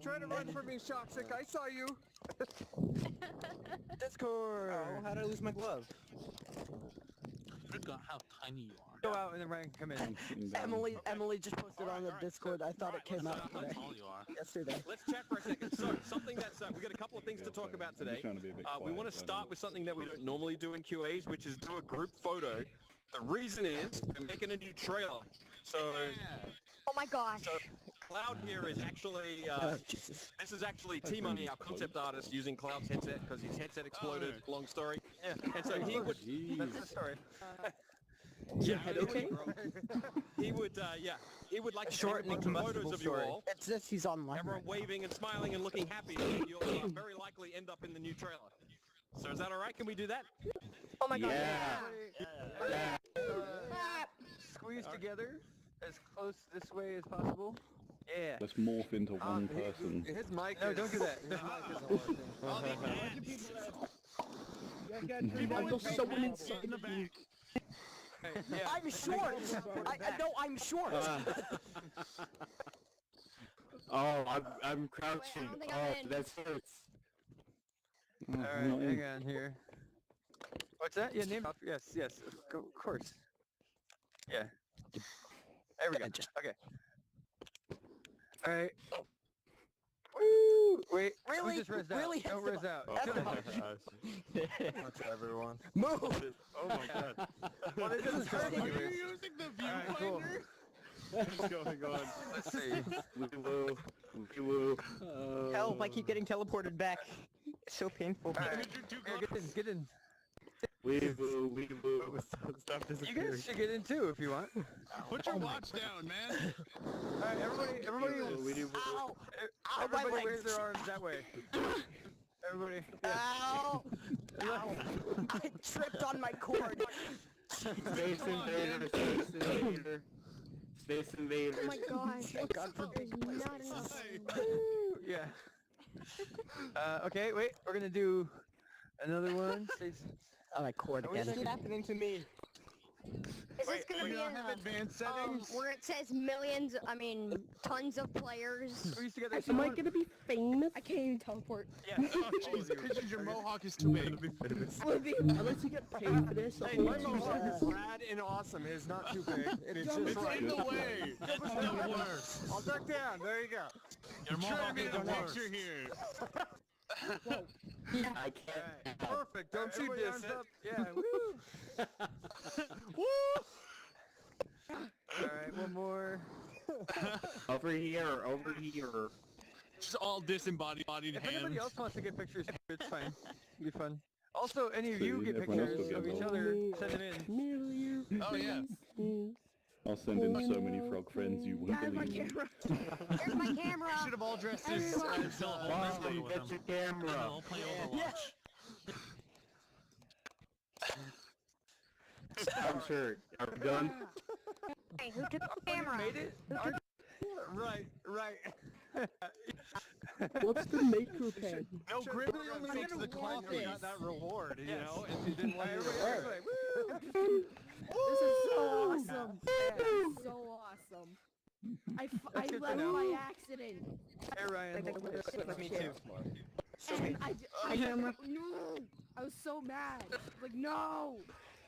Try to run for me, Shoxic. I saw you. Discord. Oh, how did I lose my glove? Forgot how tiny you are. Go out and then rank come in. Emily just posted on the Discord. I thought it came Forgot out how today. tall you are. Yesterday. Let's chat for a second. So, something that's, we got a couple of things to talk about today. We want to start with something that we don't normally do in QAs, which is do a group photo. The reason is we're making a new trailer. So, Oh my gosh. so Cloud here is actually, Jesus. this is actually T-Money, our concept artist, using Cloud's headset because his headset exploded. Long story. Yeah. And so he would, That's the story. Is your head okay? he would, he would like to Short take a and bunch of combustible photos of you story. all. It's just he's online. Everyone right now. waving and smiling and looking happy, and you'll very likely end up in the new trailer. So is that all right? Can we do that? Oh my god. Squeeze together as close this way as possible. Yeah. Let's morph into one person. His mic No, is... don't do that. His mic isn't working. I've got someone inside in the back. Yeah. I'm short. I know I'm short. I'm crouching. I don't think I'm in. That hurts. Alright, hang on here. What's that? Yeah, name. Yes, yes, of course. Yeah. There we go. Okay. Alright. Woo! Wait, Really? who just rezzed out? Really? Don't rizz out. What's everyone? Move. Oh my god. Well, it doesn't hurt Are anyway. you using the Alright, cool. What's going on? Let's see. Woo. Help! I keep getting teleported back. It's so painful. Alright, here, get in. Wee woo. Stop You disappearing. guys should get in too if you want. Put your watch down, man. Alright, everybody, Ow! Ow, my everybody wave legs! their arms that way. Everybody. Ow! Ow! I tripped on my cord. Space Invader. Space Invader. Space Invader. Oh my gosh. Thank God for There's not enough. Yeah. Okay, wait. We're gonna do another one. Oh, my cord again. What's happening to me? Is this gonna We be don't have a, advanced settings. where it says millions, tons of players? Squeeze together. Am I gonna be famous? I can't even teleport. Yeah. Oh, jeez, because your mohawk is too big. Unless you get paid for this. Hey, I'll my let you mohawk guys. is rad and awesome. It is not too big. It's just It's right. in the way. It's the worst. I'll duck down. There you go. Your mohawk is the worst. picture here. I can't. Perfect. Don't you Everybody diss arms it. up. Yeah. Woo. Alright, one more. Over here. Just all disembodied If hands. anybody else wants to get pictures, it's fine. It'll be fun. Also, any of you See, get everyone else pictures will of get each those. other, send them in. Oh, yeah. I'll send in so many frog friends you wouldn't That's my believe. camera. Here's my camera. Should have all dressed as Zilla. Mom, get your camera. I'll play Overwatch. I'm sure. Are we done? Hey, who took the camera? Made it? Right. What's the maker pen? No, Gridley only makes the cloth who got that reward, you know, and she didn't want to Everybody, woo! This is so awesome. This is so awesome. I That's good to left know. by accident. Hey Ryan. Me too. And I was so mad. Like, no.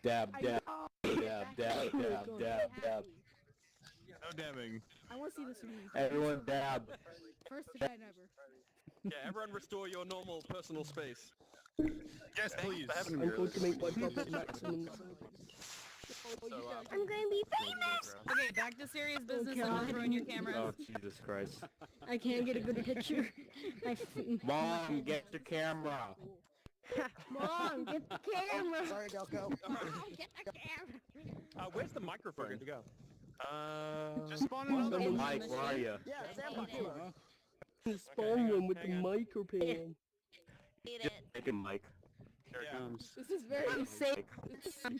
Dab, I dab, know. dab, dab, dab, dab, dab. No dabbing. I want to see this meme. Everyone dab. First event ever. Yeah, everyone restore your normal personal space. Yes, please. I'm going to make my puppet maximum. I'm gonna be famous. Okay, back to serious business Okay. and not throwing your cameras. Oh, Jesus Christ. I can't get a good picture. Mom, get your camera. Mom, get the camera. Sorry, Delco. Get the camera. Where's the microphone? to go. Just spawn another Mike, one. where are you? Yeah, Sam. The spawn room with the micro pen. Eat it. Take it, Mike. Here Yeah. it comes. This is very unsafe.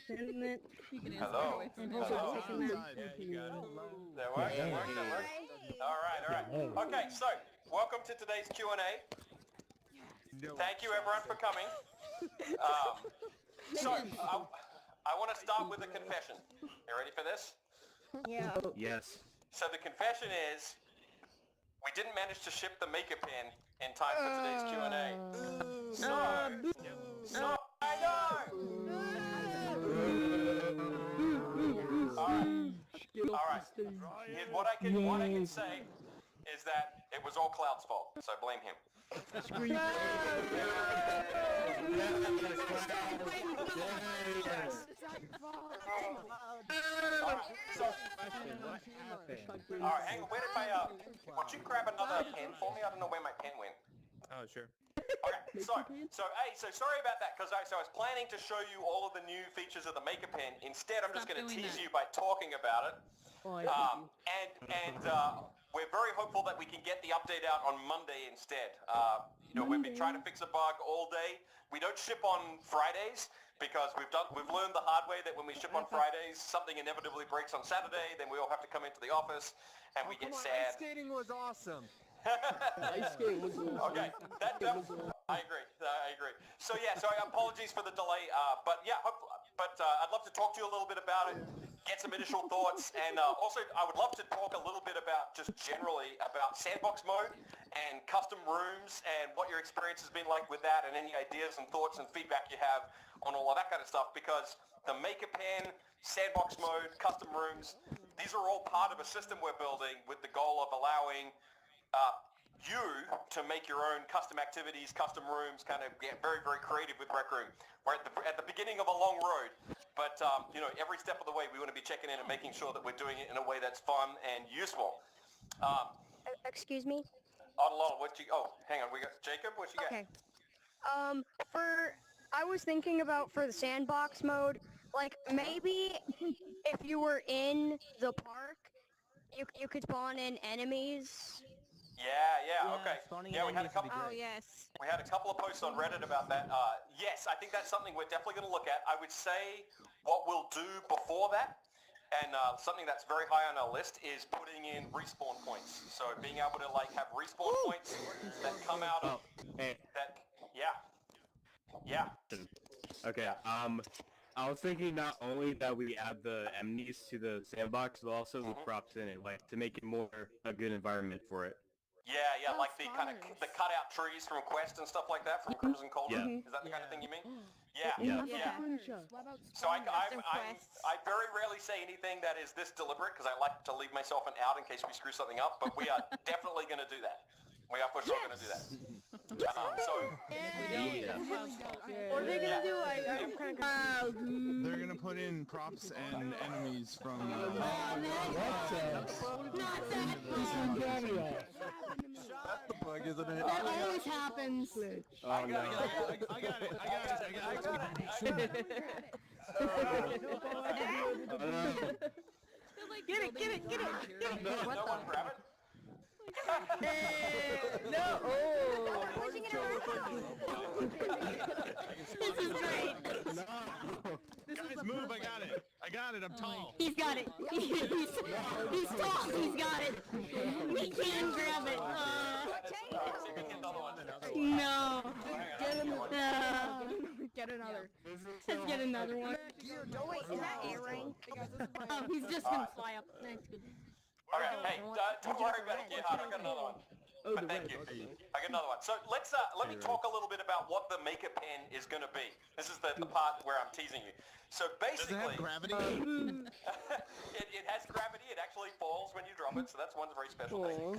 Isn't it? You can Hello. away from And it. also taking that. Outside. That works, Yeah. that works, that works. Hey. Alright. Okay, so, welcome to today's Q&A. Thank you everyone for coming. So, I want to start with a confession. You ready for this? Yeah. Yes. So the confession is, we we didn't manage to ship the Maker Pen in time for today's Q&A. So I know. All right. Here's what I can say is that it was all Cloud's fault, so blame him. Alright, hang on, where did my, would you grab another pen for me? I don't know where my pen went. Oh, sure. Okay, so sorry about that, because I was planning to show you all of the new features of the Maker Pen. Instead, I'm just going to tease you by talking about it. We're very hopeful that we can get the update out on Monday instead. We've been trying to fix a bug all day. We don't ship on Fridays because we've learned the hard way that when we ship on Fridays, something inevitably breaks on Saturday. Then we all have to come into the office and we get sad. Ice skating was awesome. Ice skating was awesome. Okay, I agree. So apologies for the delay, but I'd love to talk to you a little bit about it, get some initial thoughts, and also I would love to talk a little bit about just generally about sandbox mode and custom rooms and what your experience has been like with that, and any ideas and thoughts and feedback you have on all of that kind of stuff, because the Maker Pen, sandbox mode, custom rooms, these are all part of a system we're building with the goal of allowing you to make your own custom activities, custom rooms, kind of get very, very creative with Rec Room. We're at the beginning of a long road, but every step of the way we want to be checking in and making sure that we're doing it in a way that's fun and useful. Excuse me? Hang on, we got Jacob, what you got? Okay. I was thinking about for the sandbox mode, like maybe if you were in the park, you could spawn in enemies. Okay. We had a couple. Oh, yes. We had a couple of posts on Reddit about that. Yes, I think that's something we're definitely going to look at. I would say what we'll do before that, and something that's very high on our list, is putting in respawn points. So being able to have respawn points that come out of that. Yeah. Okay, I was thinking not only that we add the enemies to the sandbox, but also the props in it, to make it more a good environment for it. Yeah, like the kind of the cutout trees from Quest and stuff like that from Crimson Cauldron. Is that the kind of thing you mean? Yeah. So I very rarely say anything that is this deliberate because I like to leave myself an out in case we screw something up, but we are definitely going to do that. We are for sure going to do that. What are they gonna do? I'm kind of confused. They're gonna put in props and enemies from. That's the bug, isn't it? That always happens. I got it. Get it. No one grab it? No. Oh, pushing it around. This is great. Guys, move! I got it. I'm tall. He's got it. He's tall. He's got it. We can grab it. No. Get another. Let's get another one. Oh wait, is that A-Ring? Oh, he's just gonna fly up. That's good. Okay, hey, don't worry about it, Gerhard, I got another one. But thank you. I got another one. So let me talk a little bit about what the Maker Pen is going to be. This is the part where I'm teasing you. So basically... Does it have gravity? it has gravity. It actually falls when you drop it, so that's one very special thing.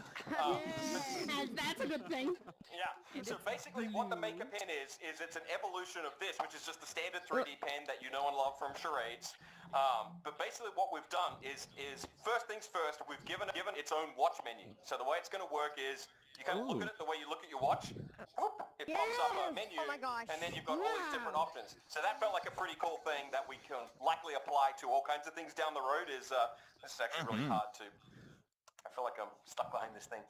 That's a good thing. Yeah. So basically what the Maker Pen is it's an evolution of this, which is just the standard 3D pen that you know and love from charades. But basically what we've done is first things first, we've given its own watch menu. So the way it's going to work is you kind of look at it the way you look at your watch. Whoop, it pops up a menu, Oh my gosh. and then you've got all these different options. So that felt like a pretty cool thing that we can likely apply to all kinds of things down the road. This is actually really hard to... I feel like I'm stuck behind this thing.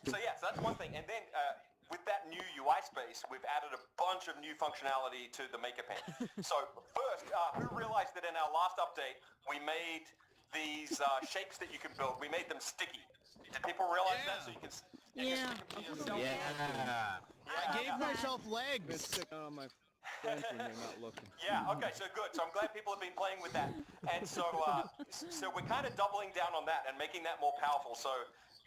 So that's one thing. And then with that new UI space, we've added a bunch of new functionality to the Maker Pen. So first, who realized that in our last update, we made these shapes that you can build, we made them sticky. Did people realize that? So you can stick them to yourself. I gave myself legs. On my friends when they're not looking. Yeah, okay, so good. So I'm glad people have been playing with that. And so we're kind of doubling down on that and making that more powerful. So,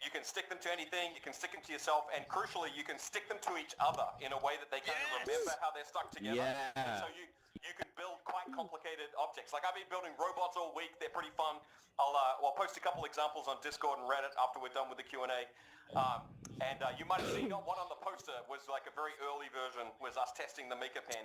You can stick them to anything, you can stick them to yourself, and crucially, you can stick them to each other in a way that they kind of remember how they're stuck together. Yeah. And so you can build quite complicated objects. Like I've been building robots all week, they're pretty fun. I'll post a couple examples on Discord and Reddit after we're done with the Q&A. You might have seen one on the poster was like a very early version, was us testing the Maker Pen.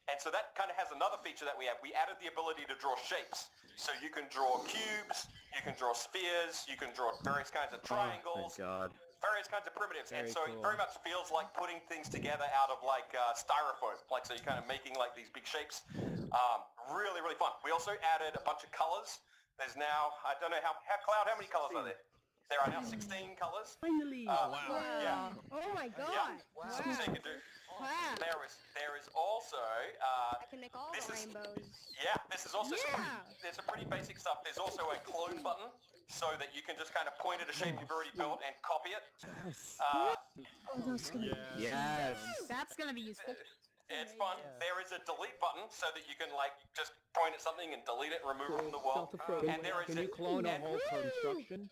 And so that kind of has another feature that we have. We added the ability to draw shapes. So you can draw cubes, you can draw spheres, you can draw various kinds of triangles, various kinds of primitives. And so it very much feels like putting things together out of like styrofoam. Like, so you're kind of making like these big shapes. Really, really fun. We also added a bunch of colors. There's now, I don't know Cloud, how many colors are there? There are now 16 colors. Finally. Wow. Yeah. Oh my god. Yeah. Wow. So you can do. Wow. There is also I can make all the rainbows. this is also there's some pretty basic stuff. There's also a clone button so that you can just kind of point at a shape you've already built and copy it. Yes. That's gonna be useful. It's fun. There is a delete button so that you can like just point at something and delete it, remove it from the world. And there is Can you clone a whole construction?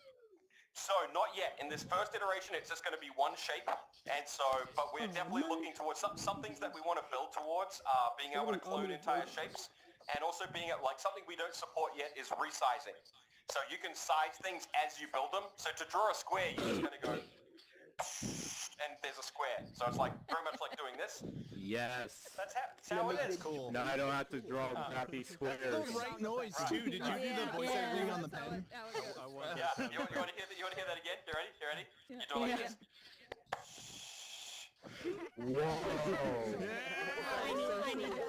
So not yet. In this first iteration, it's just going to be one shape, and so, but we're definitely looking towards some things that we want to build towards, being able to clone entire shapes, and also being at like something we don't support yet is resizing. So you can size things as you build them. So to draw a square, you're just going to go, and there's a square. So it's like very much like doing this. Yes. That's how it is. Cool. Now I don't have to draw crappy squares. The right noise too. Did you do the voice acting on the pen? Yeah. You want to hear that again? You ready? You do it like this. Whoa.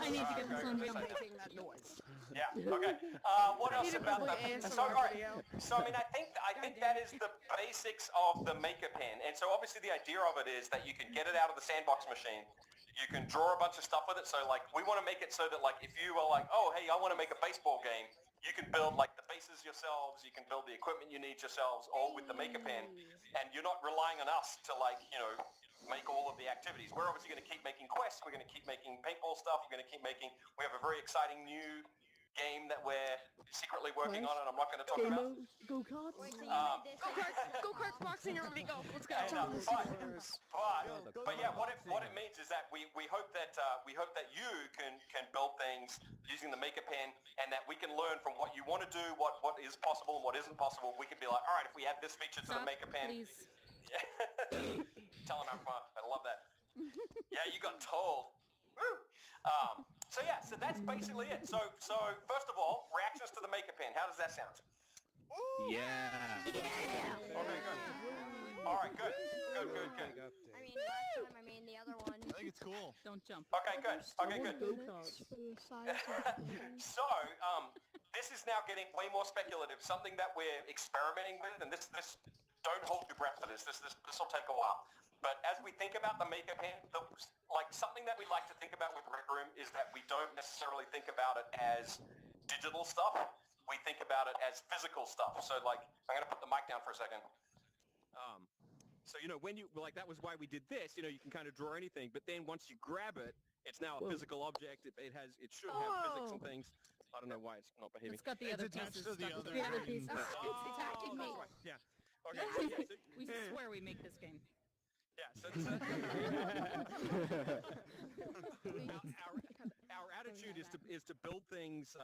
I need to get this on film. Making that noise. Yeah. Okay. What else about that? So, all right. So I mean, I think that is the basics of the Maker Pen, and so obviously the idea of it is that you can get it out of the sandbox machine. You can draw a bunch of stuff with it. So like, we want to make it so that like, if you are like, oh hey, I want to make a baseball game, you can build like the bases yourselves. You can build the equipment you need yourselves, all with the Maker Pen, and you're not relying on us to like, make all of the activities. We're obviously going to keep making quests. We're going to keep making paintball stuff. We're going to keep making. We have a very exciting new game that we're secretly working on, and I'm not going to talk about. Go-karts? Wait, so you made this? Go-karts, boxing, or go. Let's go. But yeah, what it means is that we hope that you can build things using the Maker Pen, and that we can learn from what you want to do, what is possible and what isn't possible. We can be like, all right, if we add this feature to the Maker Pen. Please. Tell him I love that. Yeah, you got told. Woo! So that's basically it. So first of all, reactions to the Maker Pen. How does that sound? Yeah. Okay, good. All right, good. I mean, last time I made the other one. I think it's cool. Don't jump. Okay, good. So, this is now getting way more speculative. Something that we're experimenting with, and this don't hold your breath for this. This will take a while. But as we think about the Maker Pen, something that we like to think about with Rec Room is that we don't necessarily think about it as digital stuff. We think about it as physical stuff. So like, I'm going to put the mic down for a second. So, when you, that was why we did this, you can kind of draw anything, but then once you grab it, it's now a physical object. It should have physics and things. I don't know why it's not behaving. It's got the other attached pieces. to the stuck other with the other green. pieces. It's attacking me. Right. Yeah. Okay. We swear we make this game. Yeah, so our attitude is to build things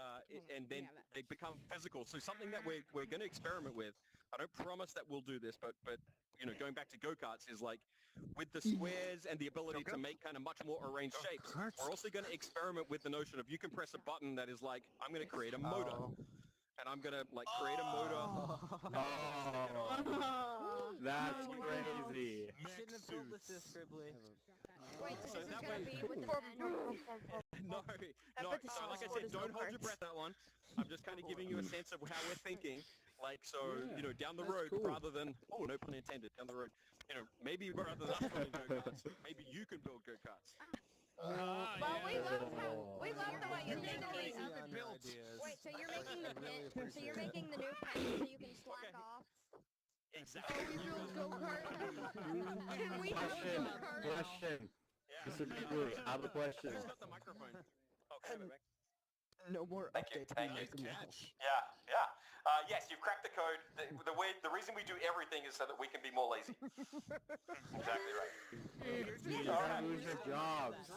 and then they become physical. So something that we're going to experiment with. I don't promise that we'll do this, but going back to go-karts is like with the squares and the ability to make kind of much more arranged shapes. We're also going to experiment with the notion of you can press a button that is like, I'm going to create a motor. And I'm going to create a motor. That's crazy. Shouldn't have built this this scribbly. Wait, so this is that gonna way- be with the pen? No. So like I said, don't hold your breath that one. I'm just kind of giving you a sense of how we're thinking. Down the road, rather than, no pun intended, down the road, maybe rather than us building go-karts, maybe you can build go-karts. Well, we love the way you're thinking. Wait, so you're making the pen? So you're making the new pen so you can slack off? Exactly. Can we build go-karts? Question. Specifically, I have a question. Who's got the microphone? Okay, back. No more Thank you. updates. Thank you. Yeah. Yes, you've cracked the code. The reason we do everything is so that we can be more lazy. Exactly right. You're gonna lose your jobs.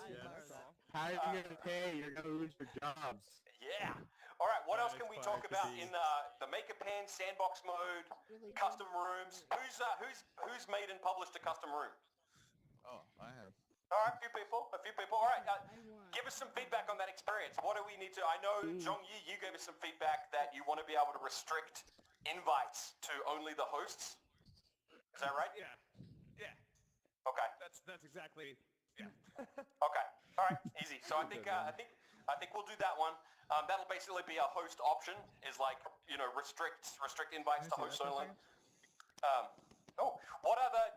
How are you gonna pay? You're gonna lose your jobs. Yeah. All right. What else can we talk about in the Maker Pen sandbox mode, custom rooms? Who's made and published a custom room? Oh, I have. All right, a few people. All right, give us some feedback on that experience. What do we need to... I know, Zhongyi, you gave us some feedback that you want to be able to restrict invites to only the hosts. Is that right? Yeah. Yeah. Okay. That's exactly. Yeah. Okay. All right. Easy. So I think we'll do that one. That'll basically be a host option. Is like restrict invites to hosts only.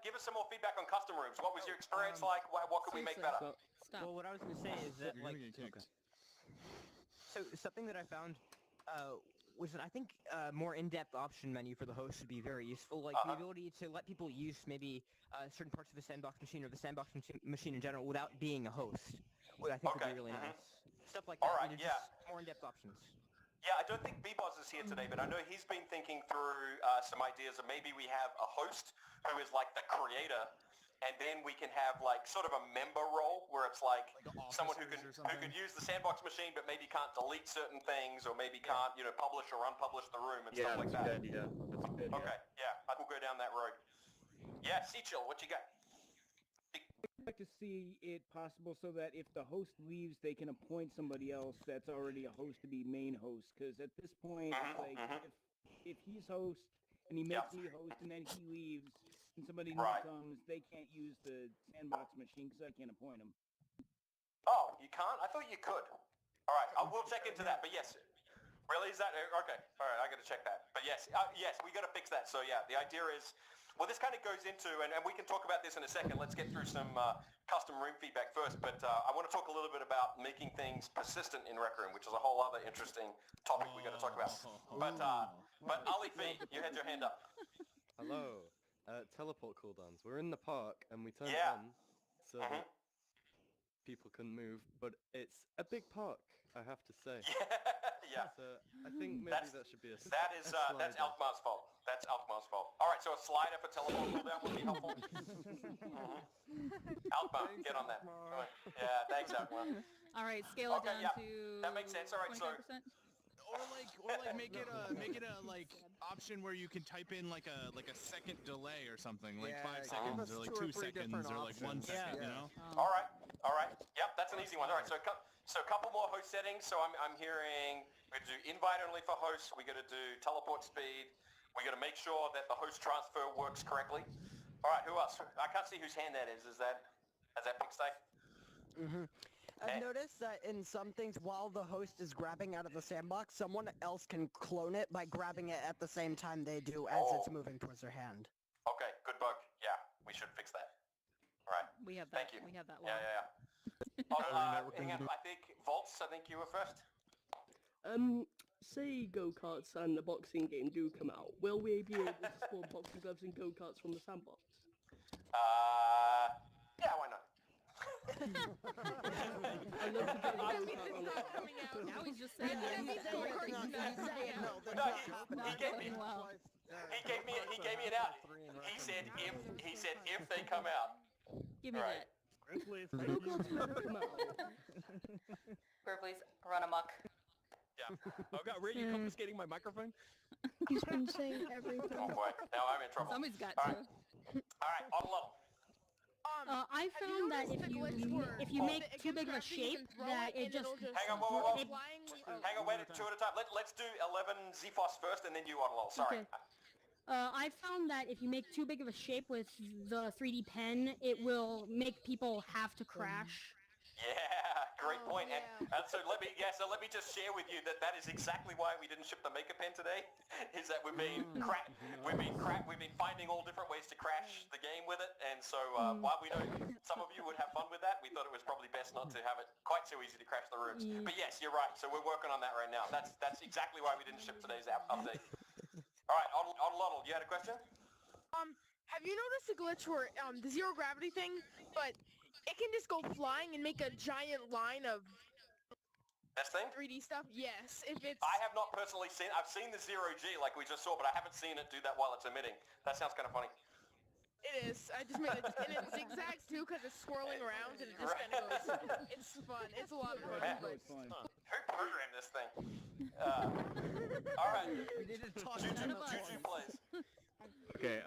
Give us some more feedback on custom rooms. What was your experience like? What could we make better? Well, what I was going to say is that, like, so something that I found was that I think more in-depth option menu for the host would be very useful. Like the ability to let people use maybe certain parts of the sandbox machine or the sandbox machine in general without being a host. What I think would be really nice. Stuff like that. All right, just more in-depth options. Yeah, I don't think B-Boz is here today, but I know he's been thinking through some ideas of maybe we have a host who is like the creator, and then we can have like sort of a member role where it's like someone who could use the sandbox machine but maybe can't delete certain things or maybe can't publish or unpublish the room and stuff like that. That's a good idea. Okay, yeah, I will go down that road. Yeah, Seachill, what you got? I'd like to see it possible so that if the host leaves, they can appoint somebody else that's already a host to be main host. Because at this point, it's like if he's host and he makes me host and then he leaves and somebody new comes, they can't use the sandbox machine because I can't appoint him. Oh, you can't? I thought you could. All right, I will check into that. But yes, really, is that okay? All right, I got to check that. But yes, we got to fix that. So yeah, the idea is. Well, this kind of goes into, and we can talk about this in a second. Let's get through some custom room feedback first. But I want to talk a little bit about making things persistent in Rec Room, which is a whole other interesting topic we're going to talk about. But Ali Fee, you had your hand up. Hello. Teleport cooldowns. We're in the park, and we turned it on so that people can move. But it's a big park, I have to say. Yeah. So I think maybe that should be a that's Alkmaar's fault. That's Alkmaar's fault. All right, so a slider for teleport cooldown would be helpful. Alkmaar, get on that. Yeah, thanks, Alkmaar. All right, scale it down to. That makes sense. All right, so. Or make it a like option where you can type in like a second delay or something, like 5 seconds or like 2 seconds or like 1 second, you know? All right. Yep, that's an easy one. All right, so a couple more host settings. So I'm hearing we're going to do invite only for hosts. We're going to do teleport speed. We're going to make sure that the host transfer works correctly. All right, who else? I can't see whose hand that is. Is that Pixday? I've noticed that in some things, while the host is grabbing out of the sandbox, someone else can clone it by grabbing it at the same time they do as it's moving towards their hand. Okay, good bug. Yeah, we should fix that. All right. We have that. Thank you. We have that. Yeah. Hang on, I think Volts. I think you were first. Say go-karts and the boxing game do come out, will we be able to spawn boxing gloves and go-karts from the sandbox? Yeah, why not? I love to get a go-kart on it. Now he's just saying that. He gave me it out. He said if they come out. Give me that. Please run amok. Yeah. Oh God, Ray, you confiscating my microphone? He's been saying everything. Oh boy, now I'm in trouble. Somebody's got All to. right, on level. I found that if you make too big of a shape, that it just... Hang on, whoa. Hang on, wait, 2 at a time. Let's do 11 Zephos first, and then you on lol. Sorry. Okay. I found that if you make too big of a shape with the 3D pen, it will make people have to crash. Yeah, great point. And so let me just share with you that is exactly why we didn't ship the Maker Pen today. Is that we've been finding all different ways to crash the game with it, and so while we know some of you would have fun with that, we thought it was probably best not to have it quite so easy to crash the rooms. But yes, you're right. So we're working on that right now. That's exactly why we didn't ship today's update. All right, on Lottle, you had a question? Have you noticed a glitch where the zero gravity thing, but it can just go flying and make a giant line of... This thing? 3D stuff? Yes. If it's... I have not personally seen. I've seen the zero G like we just saw, but I haven't seen it do that while it's emitting. That sounds kind of funny. It is. I just made it, and it zigzags too because it's swirling around and it just kind of goes. It's fun. It's a lot of fun. Who programmed this thing? All right. Juju plays. Okay,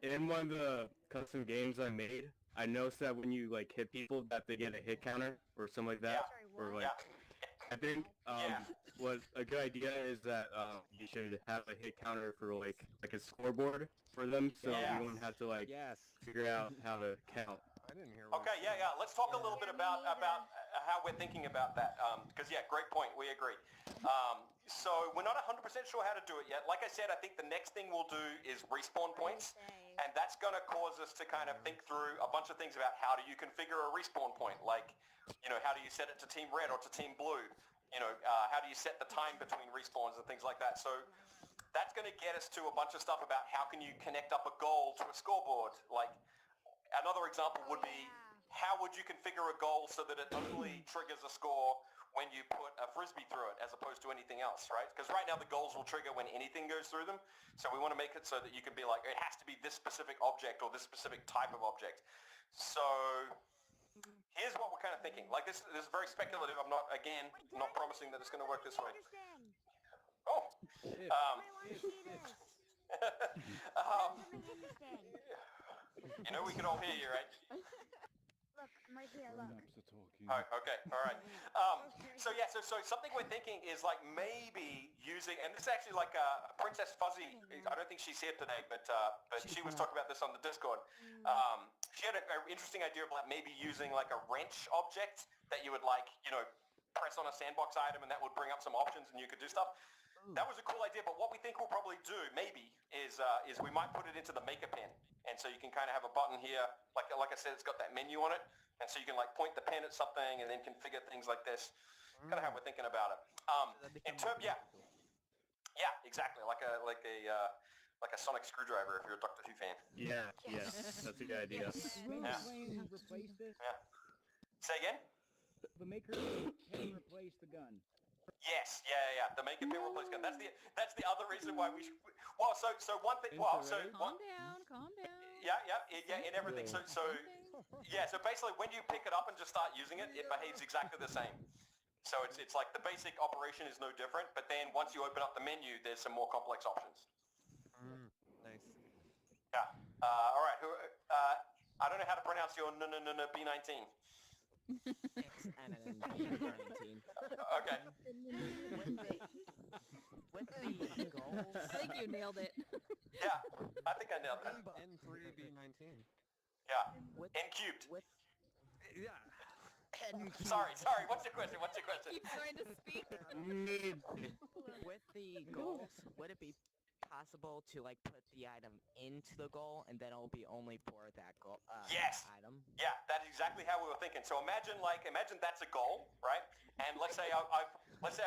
in one of the custom games I made, I noticed that when you like hit people that they get a hit counter or something like that, or like I think what a good idea is that you should have a hit counter for like a scoreboard for them, so you won't have to like figure out how to count. I didn't hear. Okay, yeah. Let's talk a little bit about how we're thinking about that, because great point. We agree. So we're not 100% sure how to do it yet. Like I said, I think the next thing we'll do is respawn points, and that's going to cause us to kind of think through a bunch of things about how do you configure a respawn point, like, how do you set it to Team Red or to Team Blue? How do you set the time between respawns and things like that? So that's going to get us to a bunch of stuff about how can you connect up a goal to a scoreboard. Like, another example would be, how would you configure a goal so that it only triggers a score when you put a frisbee through it as opposed to anything else, right? Because right now the goals will trigger when anything goes through them. So we want to make it so that you can be like, it has to be this specific object or this specific type of object. So here's what we're kind of thinking. Like this is very speculative. I'm not promising that it's going to work this way. Oh. We can all hear you, right? Look, I'm right here, look. Oh, okay, all right. So something we're thinking is like maybe using, and this is actually like Princess Fuzzy. I don't think she's here today, but she was talking about this on the Discord. She had an interesting idea of like maybe using like a wrench object that you would like, press on a sandbox item, and that would bring up some options, and you could do stuff. That was a cool idea, but what we think we'll probably do, maybe, is we might put it into the Maker Pen. And so you can kind of have a button here, like I said, it's got that menu on it, and so you can like point the pen at something and then configure things like this. Kind of how we're thinking about it. Yeah, exactly, like a sonic screwdriver if you're a Doctor Who fan. Yeah, that's a good idea. Replace this? Yeah. Say again? The Maker Pen replace the gun. Yes, yeah. The Maker Pen replace gun. That's the other reason why we should. Well, so one thing. Well, so calm down. Yeah, in everything. So basically, when you pick it up and just start using it, it behaves exactly the same. So it's like the basic operation is no different, but then once you open up the menu, there's some more complex options. Nice. Yeah. All right. I don't know how to pronounce your B19. Okay. With the goals. I think you nailed it. Yeah, I think I nailed that. N3B19. Yeah. N cubed. Yeah. Sorry. What's your question? Keep trying to speak. With the goals, would it be possible to like put the item into the goal and then it'll be only for that goal yes. item? Yeah, that's exactly how we were thinking. So imagine that's a goal, right? And let's say I've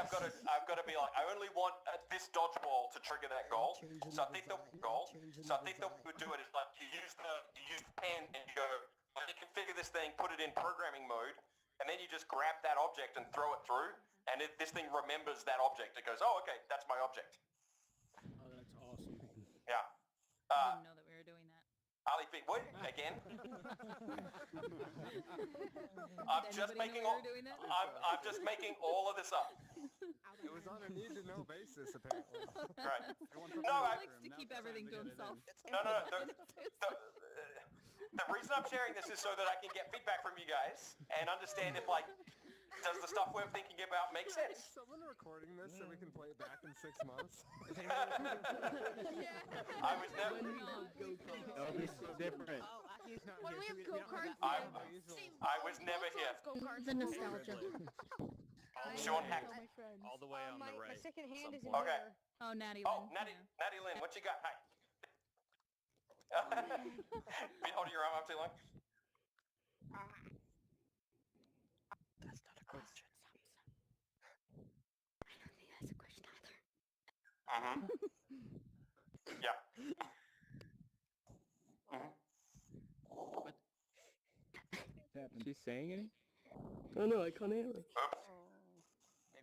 got to be like, I only want this dodgeball to trigger that goal. So I think the goal. So I think the way we would do it is like you use the pen and you go, well, you configure this thing, put it in programming mode, and then you just grab that object and throw it through, and this thing remembers that object. It goes, oh, okay, that's my object. Oh, that's awesome. Yeah. I didn't know that we were doing that. Ali P, what? Again? I'm just making all of this up. It was on a need-to-know basis, apparently. Right. He likes to keep everything to himself. No. The reason I'm sharing this is so that I can get feedback from you guys and understand if, like, does the stuff we're thinking about make sense? Is someone recording this so we can play it back in 6 months? I was never... That'll be so different. When we have go-karts, I was never here. The nostalgia. Sean hacked. All the way on the right. My second hand is in Okay. there. Oh, Natty Lynn. Oh, Natty Lynn, what you got? Hi. Been holding your arm up too long? That's not a question. I don't think that's a question either. Yeah. What's happened? She's saying anything? Oh no, I can't hear her.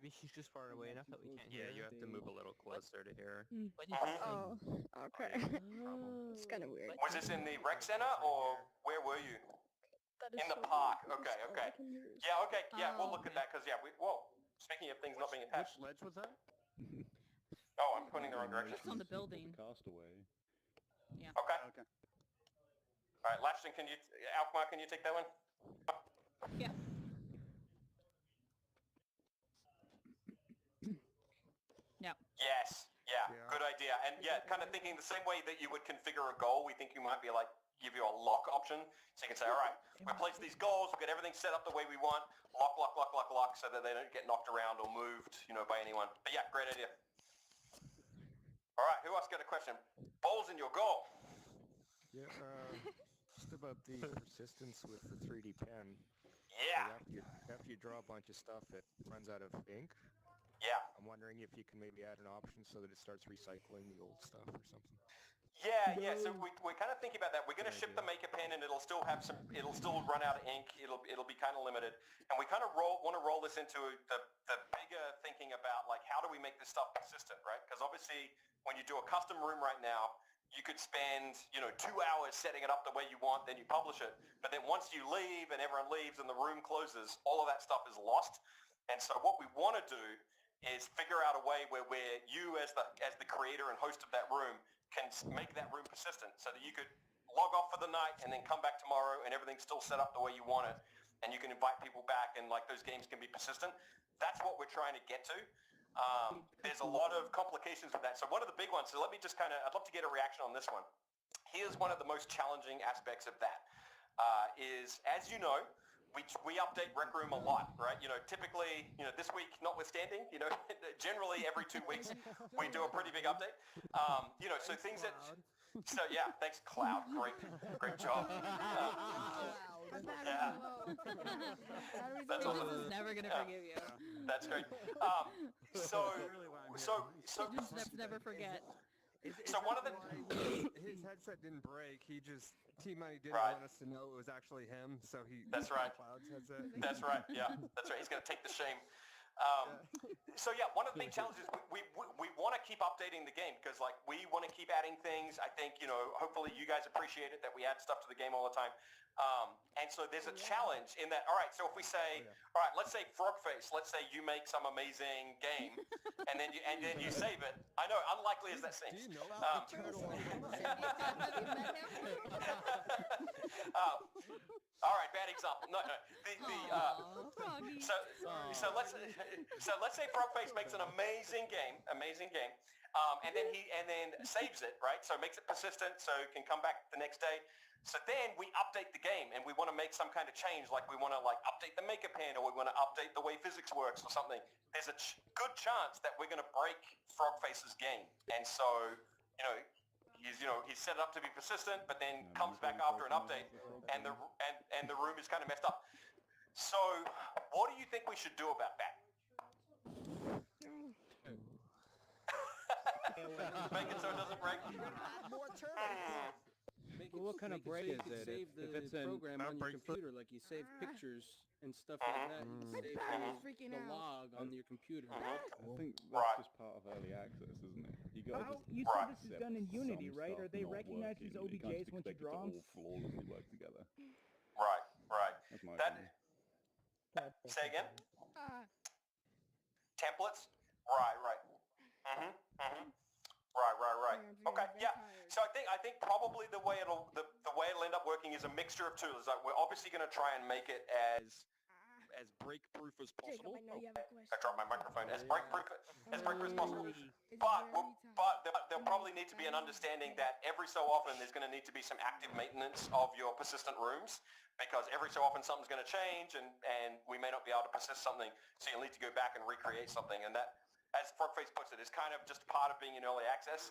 maybe she's just far away enough that we can't hear Yeah, her. you have to move a little closer to hear her. What did you say? Oh, okay. It's kind of weird. Was this in the rec center or where were you? That is In the so park. weird. Okay, All okay. I can hear is- Yeah, okay. Yeah, we'll Oh, look at that because whoa. Speaking of things not being attached. Which ledge was that? Oh, I'm pointing the wrong direction. It's on the building. Castaway. Yeah. Okay. Okay. All right, Lashton, Alkmaar, can you take that one? Yeah. Yeah. Yes. Yeah, Yeah. good idea. And yeah, kind of thinking the same way that you would configure a goal, we think you might be like, give you a lock option. So you can say, all right, we place these goals, we've got everything set up the way we want, lock, so that they don't get knocked around or moved, by anyone. But yeah, great idea. All right, who else got a question? Balls in your goal. Yeah, just about the persistence with the 3D pen. Yeah. After you draw a bunch of stuff, it runs out of ink. Yeah. I'm wondering if you can maybe add an option so that it starts recycling the old stuff or something. Yeah. So we're kind of thinking about that. We're going to ship the Maker Pen, and it'll still run out of ink. It'll be kind of limited, and we kind of want to roll this into the bigger thinking about like how do we make this stuff consistent, right? Because obviously when you do a custom room right now, you could spend 2 hours setting it up the way you want, then you publish it, but then once you leave and everyone leaves and the room closes, all of that stuff is lost. And so what we want to do is figure out a way where you as the creator and host of that room can make that room persistent so that you could log off for the night and then come back tomorrow and everything's still set up the way you want it, and you can invite people back and like those games can be persistent. That's what we're trying to get to. There's a lot of complications with that. So one of the big ones, so let me just I'd love to get a reaction on this one. Here's one of the most challenging aspects of that, is, as you know, we update Rec Room a lot, right? Typically, this week notwithstanding, generally every 2 weeks we do a pretty big update. So things that, so yeah, thanks Cloud, great job. Yeah. That's all. This is never gonna forgive you. That's great. Just never forget. So one of the his headset didn't break. T-Money didn't Right. want us to know it was actually him, so he. That's right. Cloud's headset. That's right. Yeah, that's right. He's going to take the shame. So yeah, one of the big challenges, we want to keep updating the game because like we want to keep adding things. I think hopefully you guys appreciate it that we add stuff to the game all the time. And so there's a challenge in that. All right, so if we say, all right, let's say Frogface, let's say you make some amazing game, and then you save it. I know, unlikely as that seems. Do you know about the turtle? All right, bad example. No. So let's say Frogface makes an amazing game, and then saves it, right? So makes it persistent, so it can come back the next day. So then we update the game, and we want to make some kind of change, like we want to update the Maker Pen, or we want to update the way physics works, or something. There's a good chance that we're going to break Frogface's game, and so he's set it up to be persistent, but then comes back after an update, and the room is kind of messed up. So what do you think we should do about that? Make it so it doesn't break. More turtles. Well, what kind of break is it? If it's a program on your computer, like you save pictures and stuff like that, you save the log on your computer. I think that's just part of early access, isn't it? You got You said this is done in Unity, right? Are they recognize these OBJs once you draw them? All flawlessly work together. Right. That's my That. opinion. Say again. Templates. Right. Right. Okay, yeah. So I think probably the way it'll end up working is a mixture of tools. Like we're obviously going to try and make it as break-proof as possible. I dropped my microphone. As break-proof as possible. But there'll probably need to be an understanding that every so often there's going to need to be some active maintenance of your persistent rooms, because every so often something's going to change and we may not be able to persist something, so you'll need to go back and recreate something. And that, as Frogface puts it, is kind of just part of being in early access.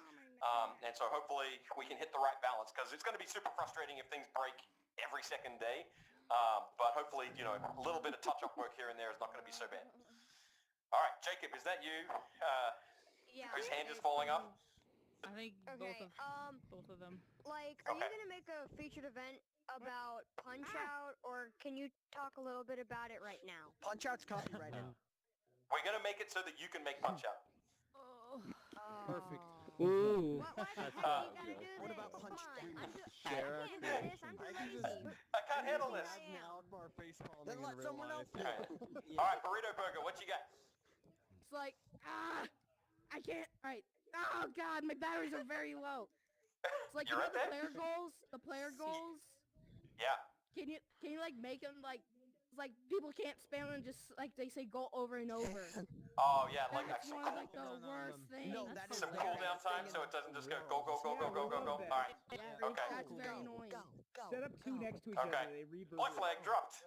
And so hopefully we can hit the right balance, because it's going to be super frustrating if things break every second day. But hopefully, a little bit of touch-up work here and there is not going to be so bad. All right, Jacob, is that you? Yeah. Whose hand is falling off? I think both of them. Like, are you gonna make a featured event about Punch Out, or can you talk a little bit about it right now? Punch Out's copyrighted. We're gonna make it so that you can make Punch-Out. Perfect. Ooh. What about Punch I can't handle this. Then let someone else do Alright, it. Alright, Burrito Burger, what you got? It's like, I can't. Alright. Oh god, my batteries are very low. It's like, You're you know right the there? player goals? The player goals? Yeah. Can you like make them like, it's like people can't spam them just like they say go over and over. Oh yeah, like That's some one of like the worst things. some cooldown time so it doesn't just go go. Alright. Okay. That's very annoying. Set up two next to each other. They reboot. Point flag dropped.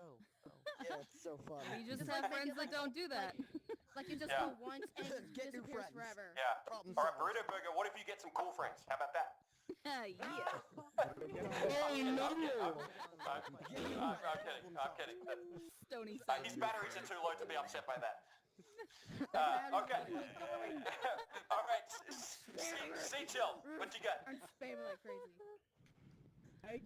Yeah, it's so fun. We just Just have like friends make it that don't do that. Like you just Yeah. go once and it Get new disappears friends. forever. Yeah. Alright, Burrito Burger, what if you get some cool friends? How about that? Yeah. Oh no! I'm kidding. Stony His batteries are too low to be upset by that. Okay. Alright, C-Chill, what you got? I'm spamming like crazy. Hey,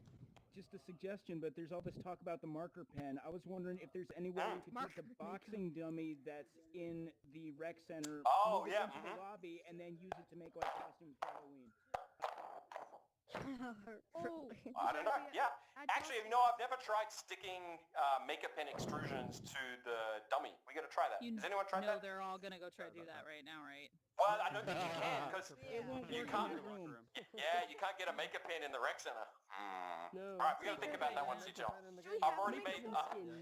just a suggestion, but there's all this talk about the marker pen. I was wondering if there's any way we could take the boxing dummy that's in the rec center, Oh, move it yeah, into the lobby, and then use it to make like costumes for Halloween. Oh, I don't know. Yeah. Actually, you know, I've never tried sticking makeup pen extrusions to the dummy. We gotta try that. Has anyone tried No, that? they're all gonna go try to do that right now, right? Well, I don't think you can because It won't you work can't. in the room. Yeah, you can't get a makeup pen in the rec center. No. All right, we gotta think about that one, C-Chill. I've already made too many.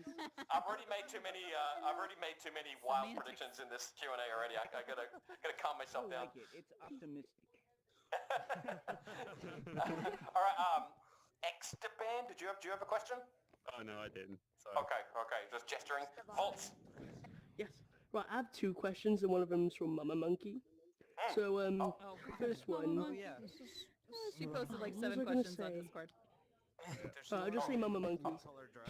I've already made too many wild predictions in this Q&A already. I gotta calm myself I down. like it. It's optimistic. All right, Extaban, do you have a question? Oh no, I didn't. Sorry. Okay, just gesturing. Volts. Yes. Right, I have two questions, and one of them's from Mama Monkey. So, first one. Oh yeah. She posted like What was 7 I gonna questions on say? Discord. I'll just say Mama Monkey.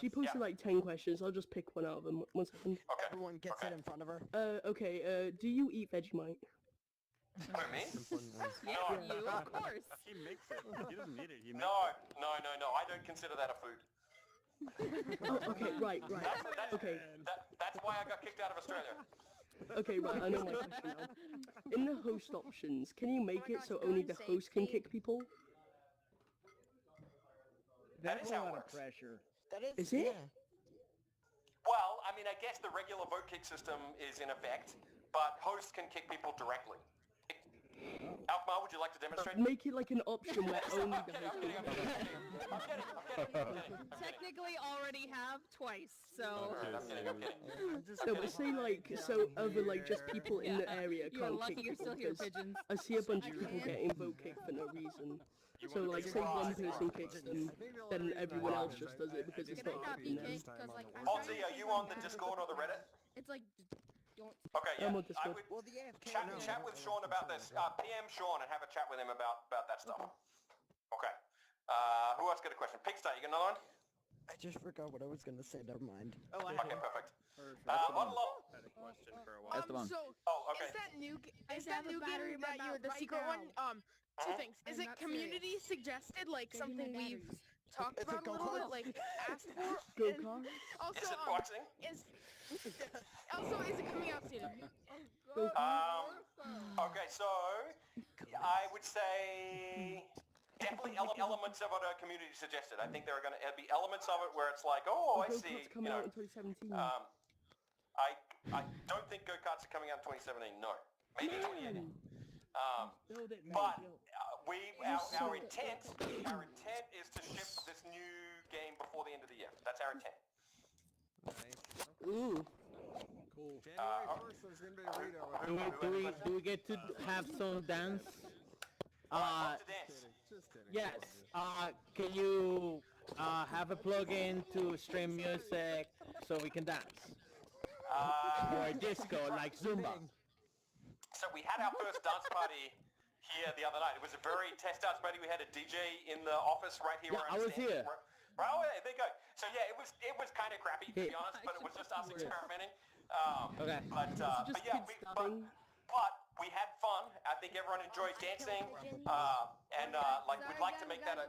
She posted like 10 questions. I'll just pick one out of them. 1 second. Everyone gets it in front of her. Okay. Do you eat Vegemite? Who, me? Yeah, you, of course. He makes it. He doesn't need it. He makes No. I don't consider that a food. Oh, okay, right. Okay. That's why I got kicked out of Australia. Okay, right, I know my question now. In the host options, can you make it so only the host can kick people? That is That's a how it lot of works. pressure. That Is it? Well, I mean, I guess the regular vote kick system is in effect, but hosts can kick people directly. Alkmaar, would you like to demonstrate? Make it like an option where only the host can I'm kidding. Technically already have twice, so... I'm kidding. No, but say like, so other like just people in the area You are can't lucky kick you're people, still here, 'cause pigeons. I see a bunch of people getting vote kicked for no reason. So like, say one person kicks them, then everyone else just does it because it's Can I not not be kicking them. kicked? Because like I'm Halsey, trying are to you see on if the I Discord or the Reddit? It's like don't. Okay, yeah. I'm on Discord. I would Well, the AFK. chat with Sean about this. PM Sean and have a chat with him about that stuff. Okay. Who else got a question? Pigstar, you got another one? I just forgot what I was gonna say. Never mind. Oh, okay, perfect. Monologue. had a question for a while. So okay. is that new? I Is that have a new battery game that about you're the right secret now. one? Two things. Is I'm it not community suggested, like Give me something my we've batteries. talked It's a about a little bit, go-kart. like asked for? Go-kart? Also, Is it boxing? is it coming out soon? Okay, so I would say definitely elements of it are community suggested. I think there are going to be elements of it where it's like, oh, I see. Go-kart's coming out in 2017. I don't think go-karts are coming out in 2017. No, maybe 2018. Build it, man. But build. our intent is to ship this new game before the end of the year. That's our intent. Ooh. Cool. January 1st, there's gonna be a readout. Do we get to have some dance? Love to dance. Just kidding. Yes. Can you have a plug-in to stream music so we can dance? Or disco like Zumba? So we had our first dance party here the other night. It was a very test dance party. We had a DJ in the office right here. Yeah, where I was standing. here. Right, oh, yeah, there you go. So yeah, it was kind of crappy to be honest, but it was just us experimenting. Okay. But yeah, we had fun. I think everyone enjoyed dancing, and like we'd like to make that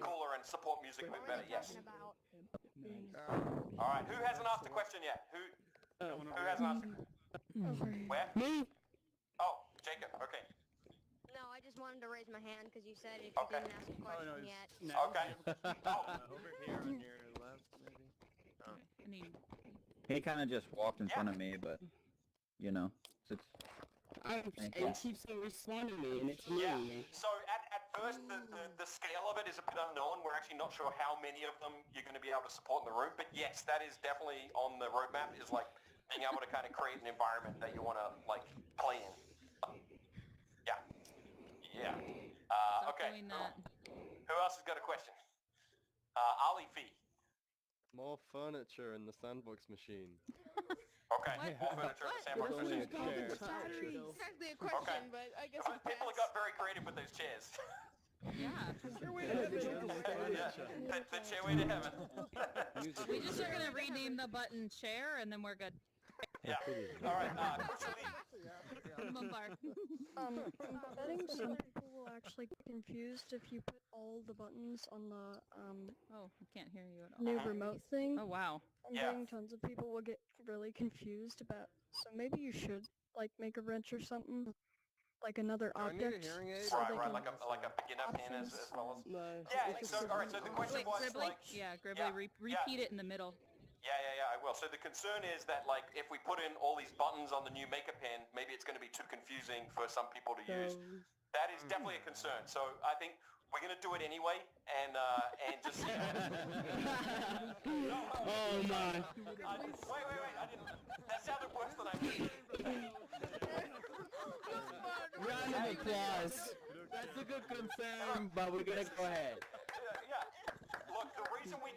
cooler and support music a bit better. Yes. All right. Who hasn't asked a question yet? Who hasn't asked? Where? Me? Oh, Jacob. Okay. No, I just wanted to raise my hand because you said if you didn't ask a question yet. Okay. Over here on your left, maybe. Oh. I mean, He kind of just walked in front of me, but you know, it's. It keeps on responding to me, and it's annoying me. So at first, the scale of it is a bit unknown. We're actually not sure how many of them you're going to be able to support in the room. But yes, that is definitely on the roadmap. Is like being able to kind of create an environment that you want to like play in. Yeah. Yeah. Okay. doing that. Who else has got a question? Ali Fee. More furniture in the sandbox machine. Okay. More furniture in the sandbox machine. Exactly a question, but I guess it's People got very creative with those chairs. Yeah. The chairway to heaven. We just are gonna rename the button chair, and then we're good. Yeah. All right. Mumbar. I'm betting some people will actually get confused if you put all the buttons on the Oh, I can't hear you at all. new remote thing. Oh wow. I'm betting tons of people will get really confused about. So maybe you should like make a wrench or something, like another Do I need a object. hearing aid? so they Right, can- like a beginner pin as well as. No. Yeah. So all right. So the question Wait, was Gribbly? like. Yeah, Gribbly, repeat it in the middle. Yeah, I will. So the concern is that, like, if we put in all these buttons on the new Maker Pen, maybe it's going to be too confusing for some people to use. That is definitely a concern. So I think we're going to do it anyway, and just. Oh my. Wait! I didn't. That sounded worse than I did. Round of applause. That's a good concern, but we're gonna go ahead. Yeah. Look, the reason we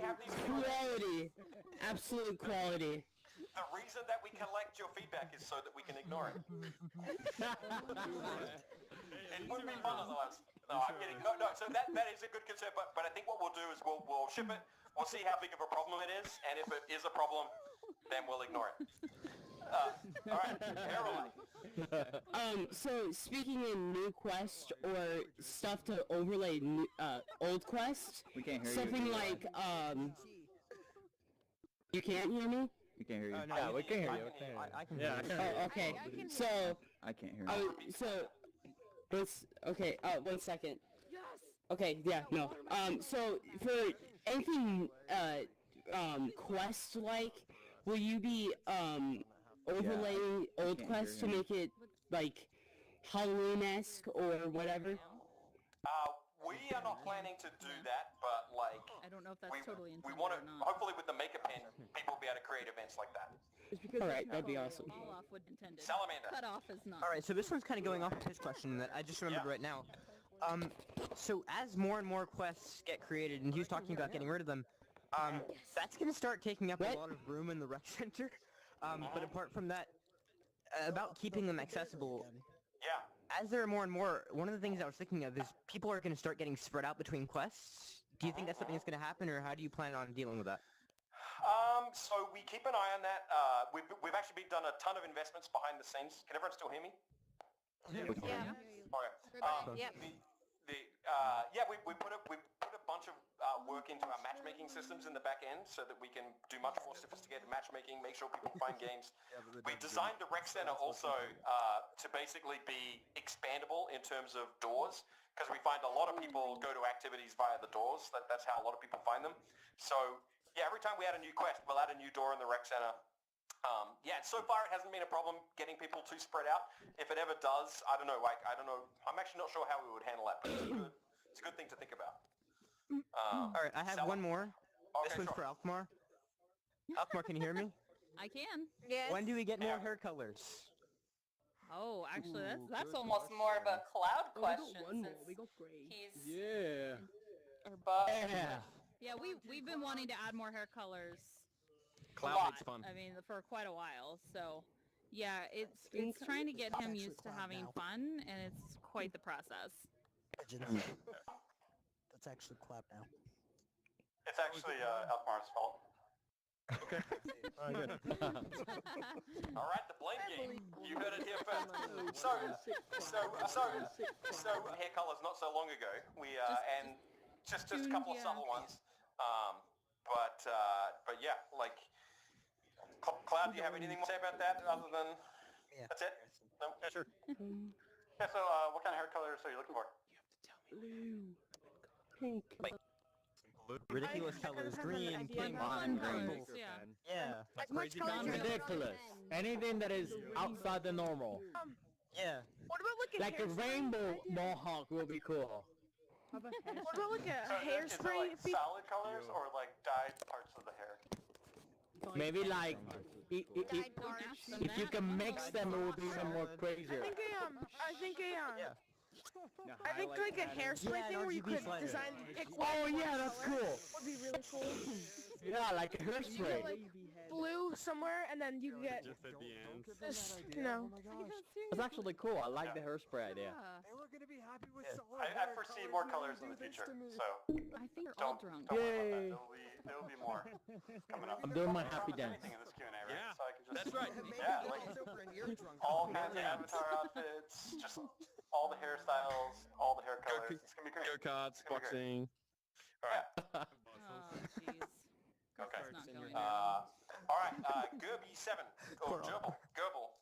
have these. Quality. Absolute quality. The reason that we collect your feedback is so that we can ignore it. It would be fun otherwise. No, I'm kidding. No. So that is a good concern. But I think what we'll do is we'll ship it. We'll see how big of a problem it is, and if it is a problem, then we'll ignore it. All right, Caroline. So speaking in new quest or stuff to overlay new, old quest, We can't hear something you. like you can't hear me? We can't hear you. No, yeah, we can hear I you. can hear you. Oh, okay. So I can't hear you. okay. 1 second. Okay. Yeah. No. So for anything quest like, will you be overlaying old can't quest to hear him. make it like Halloween-esque or whatever? We are not planning to do that, but like I don't know if that's totally we intended want or to. not. Hopefully, with the Maker Pen, people will be able to create events like that. Alright, that'd be awesome. All off would intended. Salamander. Cut off is not. All right, so this one's kind of going off of his question that I just remembered right now. So as more and more quests get created, and he was talking about getting rid of them, that's going to start taking up a lot of room in the rec center. But apart from that, about keeping them accessible. Yeah. As there are more and more, one of the things I was thinking of is people are going to start getting spread out between quests. Do you think that's something that's going to happen, or how do you plan on dealing with that? So we keep an eye on that. We've actually done a ton of investments behind the scenes. Can everyone still hear me? Yeah. Okay. We put a bunch of work into our matchmaking systems in the back end so that we can do much more sophisticated matchmaking, make sure people find games. We designed the rec center also to basically be expandable in terms of doors, because we find a lot of people go to activities via the doors. That's how a lot of people find them. So yeah, every time we add a new quest, we'll add a new door in the rec center. So far it hasn't been a problem getting people too spread out. If it ever does, I don't know. I don't know. I'm actually not sure how we would handle that, but it's a good thing to think about. All right, I have one more. This one's for Alkmaar. Alkmaar, can you hear me? I can. Yes. When do we get more hair colors? Oh, actually, that's almost more of a cloud question. We got gray. He's Yeah. or buff. Yeah. Yeah, we've been wanting to add more hair colors. Cloud makes fun. I mean, for quite a while. So, yeah, it's trying to get him used to having fun, and it's quite the process. That's actually clap now. It's actually Alkmaar's fault. Okay. All right, good. All right, the blame game. You heard it here first. So hair colors not so long ago. We and just a couple of subtle ones. But yeah, like Cloud, do you have anything more to say about that other than that's it? No? Yeah, sure. Yeah, so what kind of hair colors are you looking for? Blue, pink. Ridiculous colors, green, pink, colors, yeah. Yeah. As much Crazy color as you want Ridiculous. then. Anything that is outside the normal. Yeah. What about Like a rainbow mohawk will be cool. What about like a So is it hairspray? like solid colors or like dyed parts of the hair? Maybe like, if you can mix them, it will be even more crazier. I think like a hairspray thing where you could design pick Oh yeah, that's cool. would be really cool. Yeah, like a You hairspray. get like blue somewhere, and then you get Just at the end. this, you know. That's actually cool. I like the hairspray idea. And we're gonna be happy with Yeah. solid I hair foresee more colors in the future, so I think you're all drunk. don't worry Yay. about that. There'll be more coming up. I'm doing my happy dance. Anything in this Q&A, right? Yeah, So I can just, that's right. Yeah, like all kinds of avatar outfits, just all the hairstyles, all the hair colors. It's gonna be great. Go-karts, It's gonna be great. boxing. All right. Oh, jeez. Okay. It's not going down. All right, Gerby7 or Gerbil.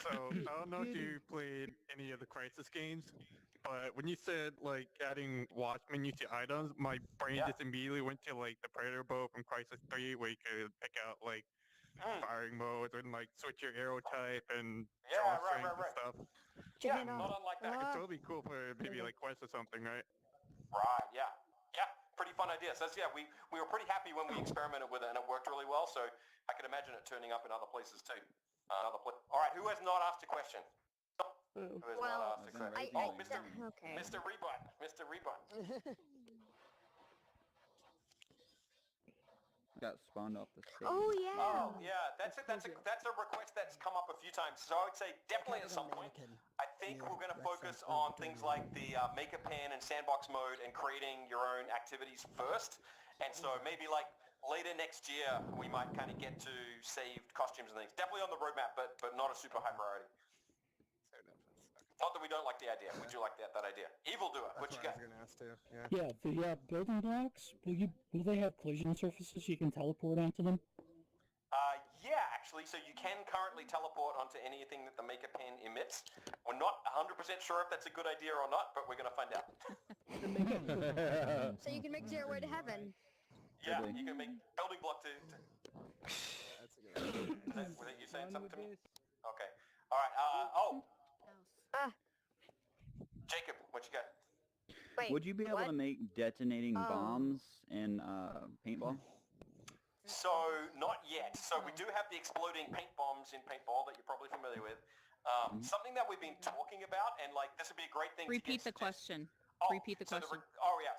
So I don't know if you played any of the Crysis games, but when you said like adding watch menu to items, my brain just immediately went to like the Predator bow from Crysis 3, where you could pick out like firing modes and like switch your arrow type and draw strength and stuff. Yeah, not unlike that. It's totally cool for maybe like Quest or something, right? Right, yeah. Yeah, pretty fun idea. So yeah, we were pretty happy when we experimented with it and it worked really well, so I can imagine it turning up in other places too. All right, who has not asked a question? Who has not asked a question? Mr. Rebut. Mr. Rebut. Got spawned off the stage. Oh yeah. Oh yeah, that's it. That's a request that's come up a few times. So I would say definitely at some point. I think we're going to focus on things like the Make a Pan and Sandbox mode and creating your own activities first. And so maybe like later next year we might kind of get to saved costumes and things. Definitely on the roadmap, but not a super high priority. Not that we don't like the idea. We do like that idea. Evil Doer, what you got? Yeah, the building blocks, will they have collision surfaces you can teleport onto them? Yeah, actually, so you can currently teleport onto anything that the Make a Pen emits. We're not 100% sure if that's a good idea or not, but we're going to find out. So you can make your way to heaven. Yeah, you can make building block to... That's a good idea. Was that you saying something to me? Okay. All right, Jacob, what you got? Wait, would you be able to make detonating bombs in paintball? So, not yet. So we do have the exploding paint bombs in paintball that you're probably familiar with. Something that we've been talking about, and like this would be a great thing Repeat to the question. Repeat the so question.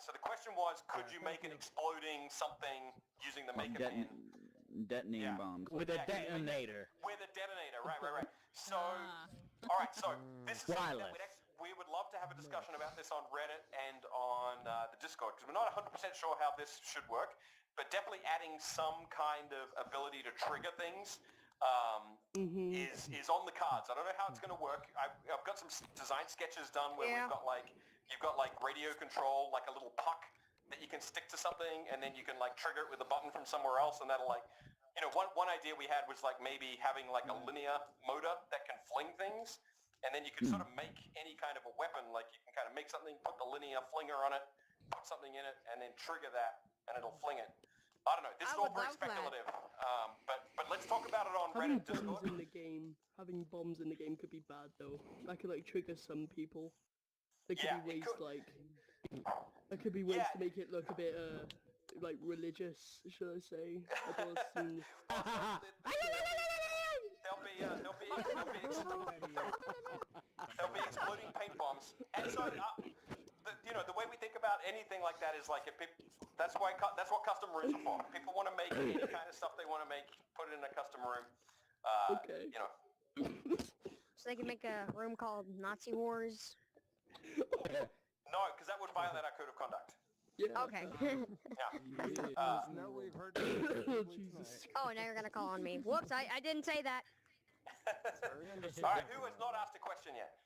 So the question was, could you make an exploding something using the Make a Pan? Detonating bombs. With a detonator. With a detonator, right. So, all right, so this is something that we would love to have a discussion about this on Reddit and on the Discord, because we're not 100% sure how this should work, but definitely adding some kind of ability to trigger things is on the cards. I don't know how it's going to work. I've got some design sketches done where you've got like radio control, like a little puck that you can stick to something, and then you can like trigger it with a button from somewhere else, and that'll like, you know, one idea we had was like maybe having like a linear motor that can fling things, and then you can sort of make any kind of a weapon. Like you can kind of make something, put the linear flinger on it, put something in it, and then trigger that, and it'll fling it. I don't know. This is all very speculative. But let's talk about it on Having Reddit. Discord. having bombs in the game could be bad though. That could like trigger some people. There could be ways there could be ways to make it look a bit like religious, should I say? They'll be exploding paint bombs, and so the way we think about anything like that is like if that's what custom rooms are for. People want to make any kind of stuff they want to make, put it in a custom room. You know. So they can make a room called Nazi Wars. No, because that would violate our code of conduct. Yeah. Okay. Now we've heard. Jesus. Oh, now you're gonna call on me. Whoops, I didn't say that. All right, who has not asked a question yet?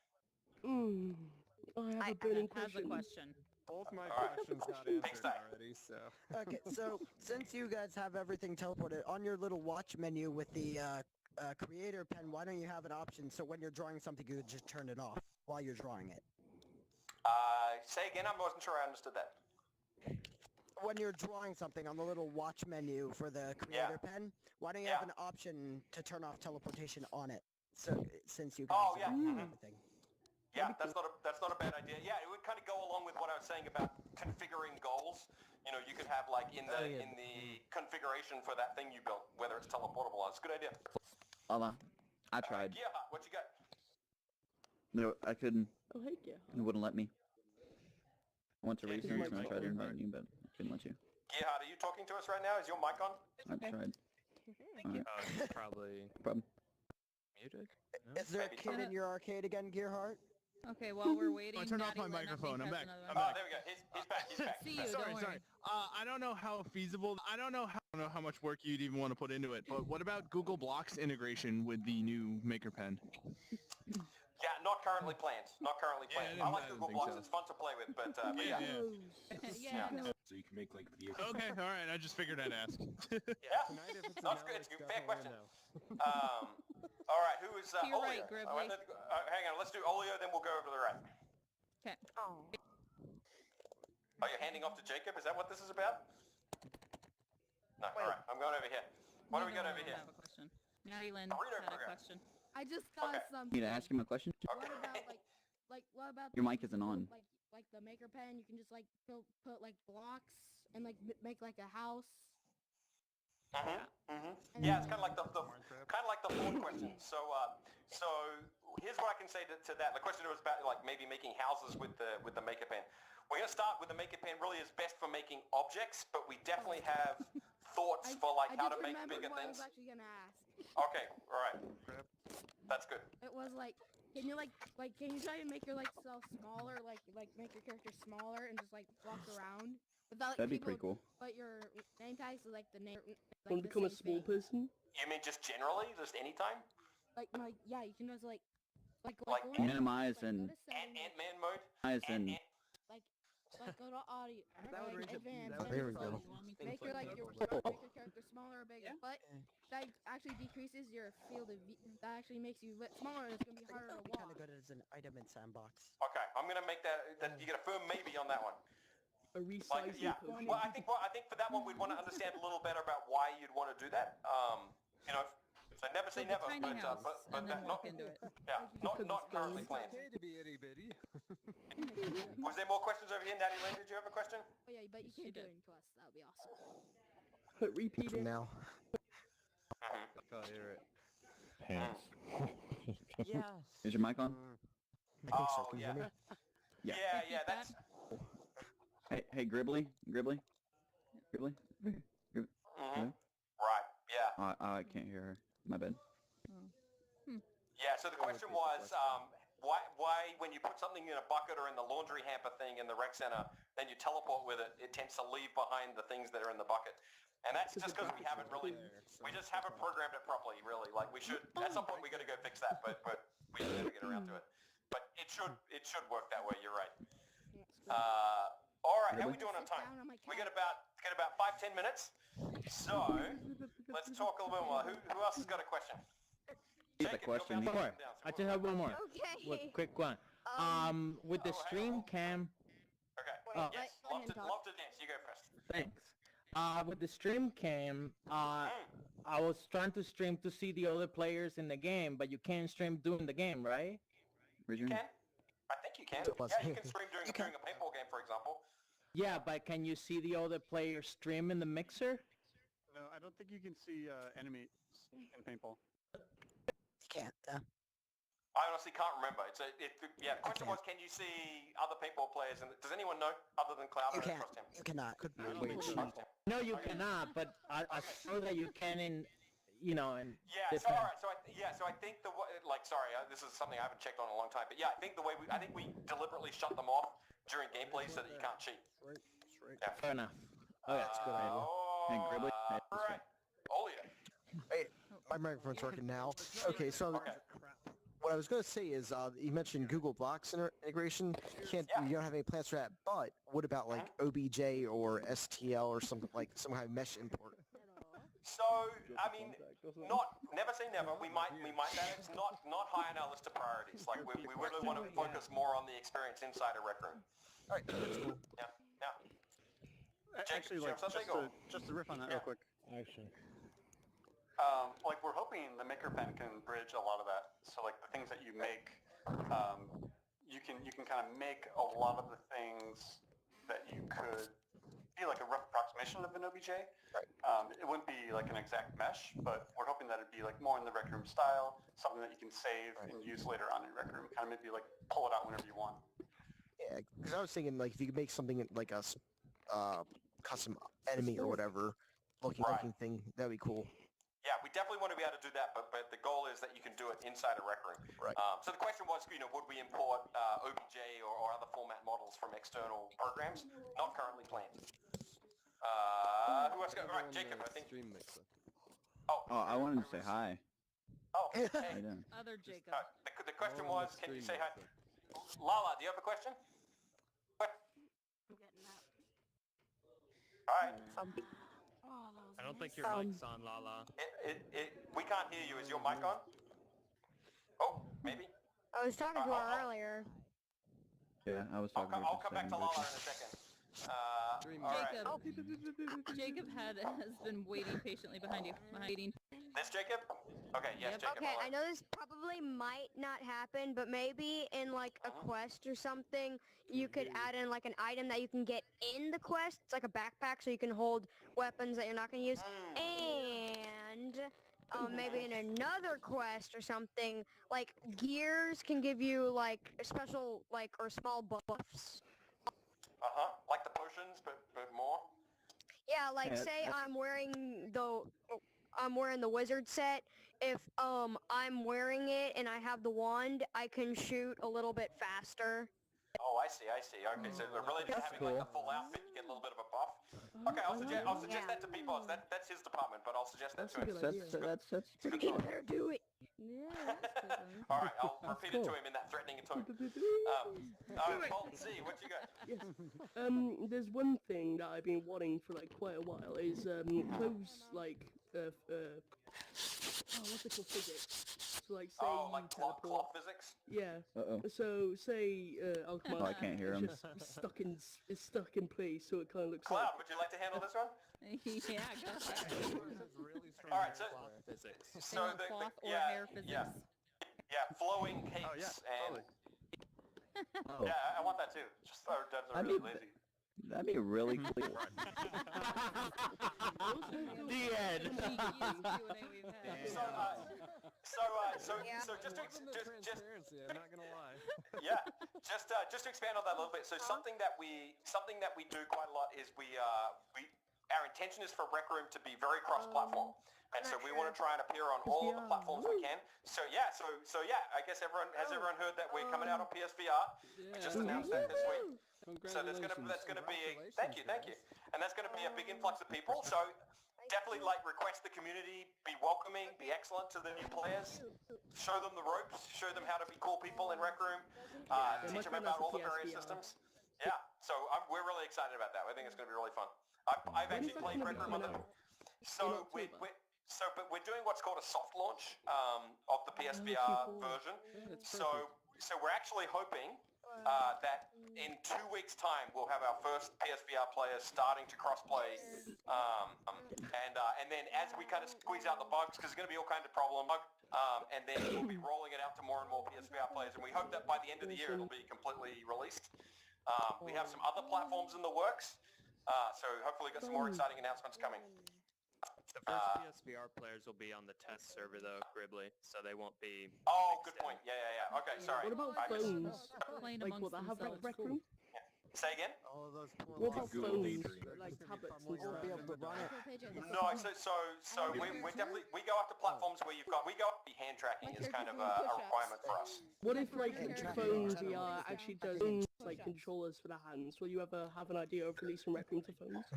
I have a burning question. Has a question. Both my questions got answered already, so. Okay, so since you guys have everything teleported on your little watch menu with the creator pen, why don't you have an option so when you're drawing something you just turn it off while you're drawing it? Say again, I wasn't sure I understood that. When you're drawing something on the little watch menu for the creator pen, why don't you have an option to turn off teleportation on it? So since you guys have everything. Yeah, that's not a bad idea. Yeah, it would kind of go along with what I was saying about configuring goals. You know, you could have like in the configuration for that thing you built, whether it's teleportable. That's a good idea. I tried. Yeah, what you got? No, I couldn't. Oh, hey, yeah. It wouldn't let me. I went to research and I tried to invite you, but it couldn't let you. Gerhard, are you talking to us right now? Is your mic on? I tried. Probably Problem. muted. Is there a kid in your arcade again, Gearhart? Okay, while we're waiting, I turned off Natty my Lynn, I think, microphone. I'm has back. another I'm one. back. There we go. He's back. He's back. See you, Sorry, don't sorry. worry. I don't know how feasible. I don't know how much work you'd even want to put into it. But what about Google Blocks integration with the new Maker Pen? Yeah, not currently planned. Not currently planned. Yeah, I like I didn't Google think Blocks. so. It's fun to play with, but yeah. Yeah. So you can make like video. Okay, all right. I just figured I'd ask. Yeah, that's good. It's a fair question. All right, who is To your Olio? right, Gribbly. Hang on, let's do Olio, then we'll go over to the right. Okay. Oh. Oh, you're handing off to Jacob? Is that what this is about? No, all right. I'm going over here. What do we got over here? I have a question. Natty Lynn Burrito had a program. question. I just thought Okay. something. You need to ask him a question? What about what about Your the mic isn't on. Like the Maker Pen, you can just like put like blocks and like make like a house. Yeah, it's kind of like the fourth question. So here's what I can say to that. The question was about like maybe making houses with the Maker Pen. We're gonna start with the Maker Pen. Really, is best for making objects, but we definitely have thoughts for like how to make bigger what things. I was actually gonna ask. Okay, all right, that's good. It was like, can you can you try to make your self smaller, like make your character smaller and just like walk around without That'd be pretty cool. But your name tags is like the name. Want to become a small person? You mean just generally, just anytime? Yeah, you can just like Minimize and Ant-Man mode. Like go to audio, advanced, There we go. make your character smaller or bigger, but that actually decreases your field of view. That actually makes you smaller, and it's gonna be harder to walk. Kind of good as an item in Sandbox. Okay, I'm gonna make that you get a firm maybe on that one. A resizing potion. Well, I think for that one we'd want to understand a little better about why you'd want to do that. You know, so never say never, but that not into it. Yeah, not currently planned. Okay to be itty bitty. Was there more questions over here, Natty Lynn? Did you have a question? Oh yeah, but you can't do it in Quest. That would be awesome. But repeat it. Now. I can't hear it. pants. Yes. Is your mic on? I think so. Can you yeah. hear me? Yeah. Yeah, that's. Hey, Gribbly? Gribbly? Gribbly? Right. Yeah. I can't hear her. My bad. Yeah. So the question was, why when you put something in a bucket or in the laundry hamper thing in the rec center, then you teleport with it, it tends to leave behind the things that are in the bucket. And that's just because we haven't really, we just haven't programmed it properly, really. Like we should, at some point we got to go fix that, but we just never get around to it. But it should work that way. You're right. All right, how are we doing on time? We got about 5-10 minutes. So let's talk a little bit more. Who else has got a question? Here's a question. One more. I just have one more. Okay. One quick one. With the stream cam. Okay. Yes. Love to dance. You go first. Thanks. With the stream cam, I was trying to stream to see the other players in the game, but you can't stream during the game, right? You can. I think you can. Yeah, you can stream during a paintball game, for example. Yeah, but can you see the other players stream in the mixer? No, I don't think you can see enemies in paintball. Can't. I honestly can't remember. The question was, can you see other paintball players? And does anyone know other than Cloud? You can't. You cannot. No, you cannot. But I saw that you can in, in. Yeah. So all right. So I think this is something I haven't checked on in a long time. But yeah, I think we deliberately shut them off during gameplay so that you can't cheat. Yeah. Fair enough. Oh, yeah, that's a good idea. And Gribbly. All right. Olio. Hey, my microphone's working now. Okay, so what I was going to say is, you mentioned Google Blocks integration. You don't have any plans for that. But what about like OBJ or STL or some kind of mesh import? So I mean, never say never. We might. That is not high on our list of priorities. Like we really want to focus more on the experience inside a Rec Room. All right. Yeah. Actually, like, just to riff on that real quick. Actually. Like we're hoping the Maker Pen can bridge a lot of that. So like the things that you make, you can kind of make a lot of the things that you could be like a rough approximation of an OBJ. Right. It wouldn't be like an exact mesh, but we're hoping that it'd be like more in the Rec Room style, something that you can save and use later on in Rec Room. Kind of maybe like pull it out whenever you want. Yeah, because I was thinking like if you could make something like a custom enemy or whatever looking thing, that'd be cool. Yeah, we definitely want to be able to do that, but the goal is that you can do it inside a Rec Room. Right. So the question was, would we import OBJ or other format models from external programs? Not currently planned. Who else got? Right, Jacob, I think. Oh, I wanted to say hi. Oh, hey. How you doing? Other Jacob. The question was, can you say hi? Lala, do you have a question? All right. I don't think your mic's on, Lala. We can't hear you. Is your mic on? Oh, maybe. I was talking to her earlier. Yeah, I was talking to her. I'll come back to Lala in a second. Jacob has been waiting patiently behind you. This Jacob? Okay, yes, Jacob. Okay, I know this probably might not happen, but maybe in like a quest or something, you could add in like an item that you can get in the quest. It's like a backpack, so you can hold weapons that you're not going to use. And maybe in another quest or something, like gears can give you like a special or small buffs. Like the potions, but more. Yeah, like say I'm wearing the wizard set. If I'm wearing it and I have the wand, I can shoot a little bit faster. Oh, I see. Okay, so really just having like a full outfit, you get a little bit of a buff. Okay, I'll suggest that to B-Boss. That's his department, but I'll suggest that to him. That's pretty good. Better do it. Yeah. All right, I'll repeat it to him in that threatening tone. Bolton Z, what you got? Yes. There's one thing that I've been wanting for like quite a while is close like what's it called, physics. So like say like clock physics. Yeah. So say oh come on. I can't hear him. It's stuck in place, so it kind of looks Cloud, like. would you like to handle this one? Yeah, go ahead. All right, so the cloth or hair physics. Yeah, flowing capes and. Yeah, I want that too. Just our devs are really lazy. That'd be really cool. The end. So just transparency, I'm not gonna lie. Yeah, just to expand on that a little bit. So something that we do quite a lot is our intention is for Rec Room to be very cross-platform. And so we want to try and appear on all the platforms we can. So yeah, I guess everyone heard that we're coming out on PSVR. We just announced that this week. So that's gonna be thank you, and that's gonna be a big influx of people. So definitely request the community be welcoming, be excellent to the new players, show them the ropes, show them how to be cool people in Rec Room, teach them about all the various systems. Yeah, so we're really excited about that. I think it's gonna be really fun. I've actually played Rec Room on the but we're doing what's called a soft launch of the PSVR version. So we're actually hoping that in 2 weeks' time we'll have our first PSVR players starting to crossplay, and then as we kind of squeeze out the bugs, because there's going to be all kinds of problems, and then we'll be rolling it out to more and more PSVR players, and we hope that by the end of the year it'll be completely released. We have some other platforms in the works, so hopefully got some more exciting announcements coming. The first PSVR players will be on the test server though, Gribbly, so they won't be. Oh, good point. Yeah. Okay, sorry. What about phones? Like what, that have Rec Room? Say again? All of those poor what about phones, like tablets and stuff? No, so we're definitely, we go after platforms where we go after hand tracking is kind of a requirement for us. What if like phone VR actually does like controllers for the hands? Will you ever have an idea of releasing Rec Room to phones?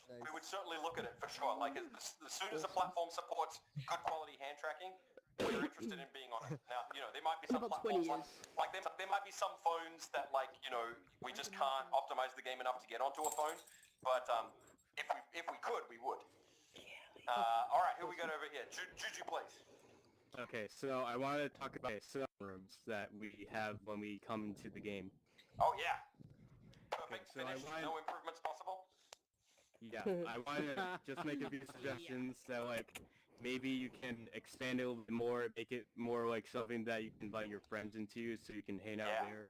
We would certainly look at it for sure. Like as soon as the platform supports good quality hand tracking, if you're interested in being on it. Now, you know, there might be some about platforms 20 like there might be some phones that, like, you know, we just can't optimize the game enough to get onto a phone. But if we could, we would. All right, who we got over here? Juju, please. Okay, so I want to talk about sub rooms that we have when we come to the game. Oh yeah. Perfect. Okay, so finish. No improvements possible. Yeah, I want to just make a few suggestions that, like, maybe you can expand it a little bit more, make it more like something that you can invite your friends into, so you can hang out there.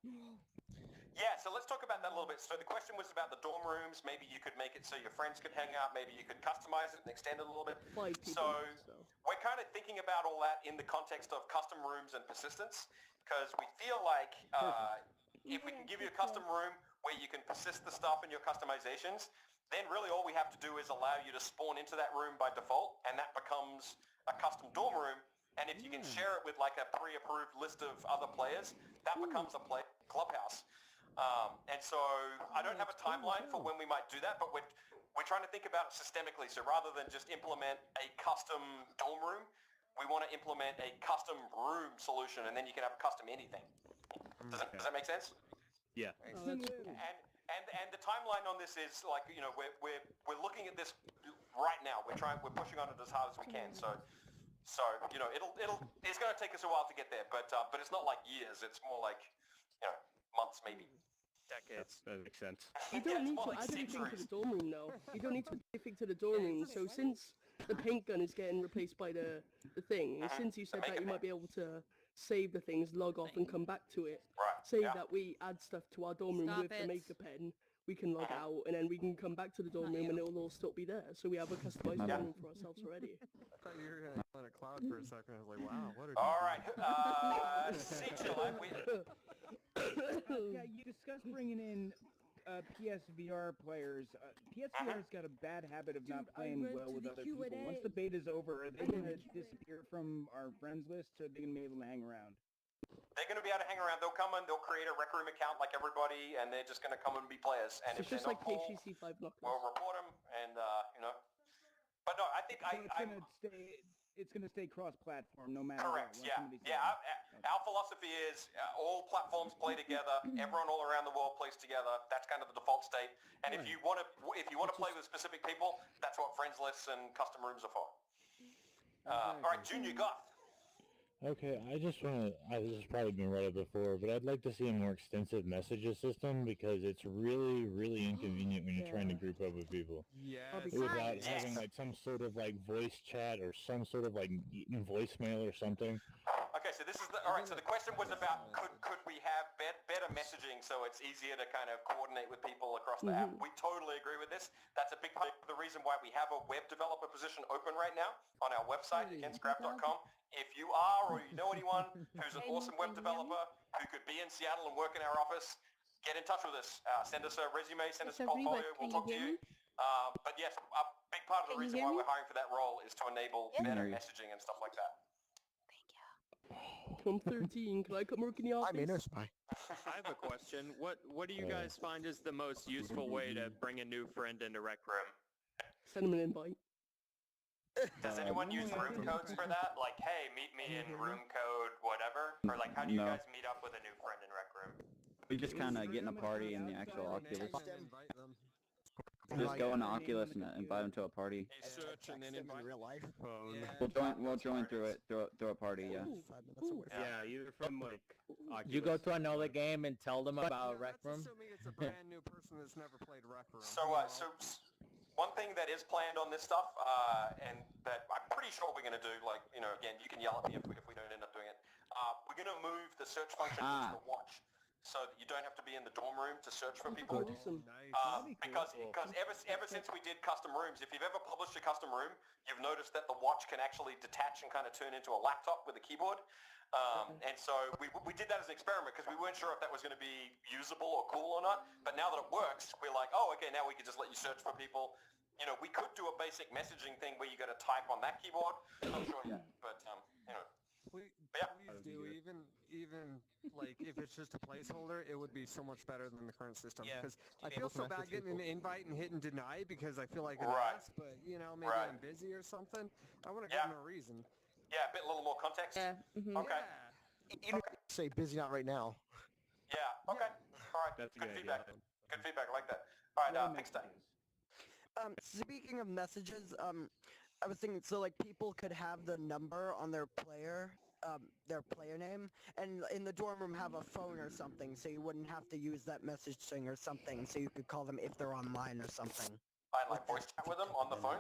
Yeah, so let's talk about that a little bit. So the question was about the dorm rooms. Maybe you could make it so your friends could hang out. Maybe you could customize it and extend it a little bit. So we're kind of thinking about all that in the context of custom rooms and persistence, because we feel like if we can give you a custom room where you can persist the stuff in your customizations, then really all we have to do is allow you to spawn into that room by default, and that becomes a custom dorm room. And if you can share it with like a pre-approved list of other players, that becomes a clubhouse. And so I don't have a timeline for when we might do that, but we're trying to think about it systemically. So rather than just implement a custom dorm room, we want to implement a custom room solution, and then you can have custom anything. Does that make sense? Yeah. And the timeline on this is, like, you know, we're looking at this right now. We're pushing on it as hard as we can. So you know, it's going to take us a while to get there, but it's not like years. It's more like, you know, months maybe. Decades. That makes sense. You don't need to add anything to the dorm room now. You don't need to add anything to the dorm room. So since the paint gun is getting replaced by the thing, since you said that you might be able to save the things, log off, and come back to it. Say that we add stuff to our dorm room with the maker pen, we can log out, and then we can come back to the dorm room, and it'll all still be there. So we have a customized dorm room for ourselves already. I thought you were going to let it cloud for a second. I was like, wow, what are All right. Yeah, you discussed bringing in PSVR players. PSVR's got a bad habit of not playing well with other people. Once the beta's over, are they going to disappear from our friends list, or are they going to be able to hang around? They're going to be able to hang around. They'll come and they'll create a Rec Room account like everybody, and they're just going to come and be players. And So if it's just they're like not cool, HCC 5 Block. we'll report them, and you know. But no, I think It's going to stay cross-platform no matter correct. what. Yeah. Our philosophy is all platforms play together. Everyone all around the world plays together. That's kind of the default state. And if you want to play with specific people, that's what friends lists and custom rooms are for. All right, Junior Goth. Okay, this has probably been read before, but I'd like to see a more extensive messages system because it's really, really inconvenient when you're trying to group up with people. Yes. Without having like some sort of like voice chat or some sort of like voicemail or something. Okay, so this is all right. So the question was about could we have better messaging so it's easier to kind of coordinate with people across the app. We totally agree with this. That's a big part of the reason why we have a web developer position open right now on our website, againstgrab.com. If you are or you know anyone who's an awesome web developer who could be in Seattle and work in our office, get in touch with us. Send us a resume, send us a portfolio, we'll talk to you. But yes, a big part of the reason why we're hiring for that role is to enable better messaging and stuff like that. I'm 13. Can I come work in the office? I have a question. What do you guys find is the most useful way to bring a new friend into Rec Room? Send them an invite. Does anyone use room codes for that? Like, hey, meet me in room code whatever? Or like, how do you No. guys meet up with a new friend in Rec Room? We just kind of get in a party in the actual Oculus. Just go in the Oculus and invite them to a party. Search and then invite real life. We'll join through a party, yeah. Yeah, either from like Oculus. You go to another game and tell them about Rec Room. Assuming it's a brand new person that's never played Rec Room. So one thing that is planned on this stuff, and that I'm pretty sure we're going to do, like, you know, again, you can yell at me if we don't end up doing it. We're going to move the search function into the watch, so that you don't have to be in the dorm room to search for people. Because ever since we did custom rooms, if you've ever published a custom room, you've noticed that the watch can actually detach and kind of turn into a laptop with a keyboard. And so we did that as an experiment because we weren't sure if that was going to be usable or cool or not. But now that it works, we're like, oh, okay, now we can just let you search for people. You know, we could do a basic messaging thing where you got to type on that keyboard. I'm not sure yet, but you know. Please do, even like if it's just a placeholder, it would be so much better than the current system. Yeah. Because I Being feel able to so bad message getting an people. invite and hitting deny because I feel like an Right. ass, but you know, maybe I'm busy or something. I want to give them a reason. Yeah, a bit, a little more context. Yeah. Okay. Say busy, not right now. Yeah. Okay. All right. That's a Good good feedback. idea. Good feedback. I like that. All right. Pixie. Speaking of messages, I was thinking, so like people could have the number on their player name, and in the dorm room have a phone or something, so you wouldn't have to use that message string or something, so you could call them if they're online or something. I like voice chat with them on the phone.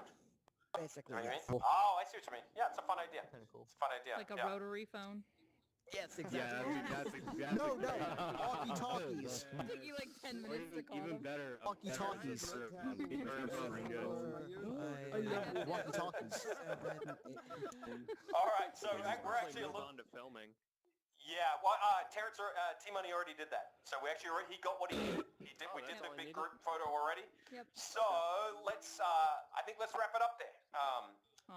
Basically, You know what yes. I mean? Oh, I see what you mean. Yeah, it's a fun idea. It's a fun idea. Like a yeah. rotary phone. Yes, exactly. That's exactly. No, walkie-talkies. It'll take you like 10 minutes to call Even them. better. Walkie-talkies. Walkie-talkies. All right, so we're actually move on to filming. Yeah, well, Terrence, T-Money already did that. So we actually he got what he needed. We did the big group photo already. Yep. So let's, I think let's wrap it up there.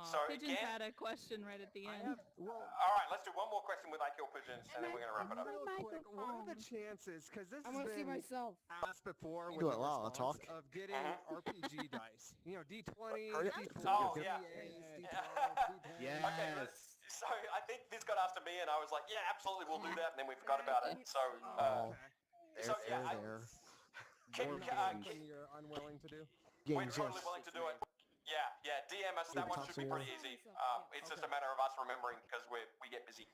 So Pigeons again, had a question right at the end. all right, let's do one more question with I Kill Pigeons, and then we're gonna wrap it up. Real quick, what are the chances? Because this I has want to see been myself. asked before You with do the a lot of response talk. of getting RPG dice. You know, D20, Oh, D4, Oh, yeah. D8s, D12, D10. Yes. Okay, so I think this got asked to me, and I was like, yeah, absolutely, we'll do that, and then we forgot about it. So, Something you're unwilling to do? we're totally willing to do it. Yeah, DM us. That one should be pretty easy. It's just a matter of us remembering because we get busy.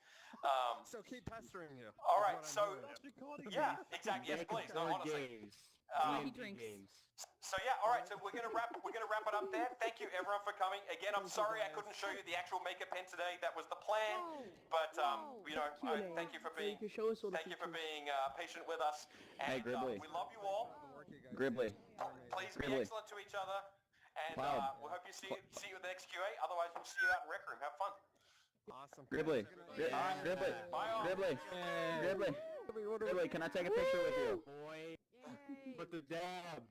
So keep pestering you. All right, is so what I'm doing. yeah, exactly. Yes, please. No, honestly. He drinks. So yeah, all right. So we're gonna wrap it up there. Thank you everyone for coming. Again, I'm sorry I couldn't show you the actual Maker Pen today. That was the plan. But you know, thank you for being patient with us. And Hey, Gribbly. we love you all. Gribbly. Please be Gribbly. excellent to each other. And Cloud. we hope you see you at the next QA. Otherwise, we'll see you out in Rec Room. Have fun. Awesome. Gribbly. Gribbly. Gribbly. Gribbly. Gribbly, can I take a picture with you? Boy, with the dab.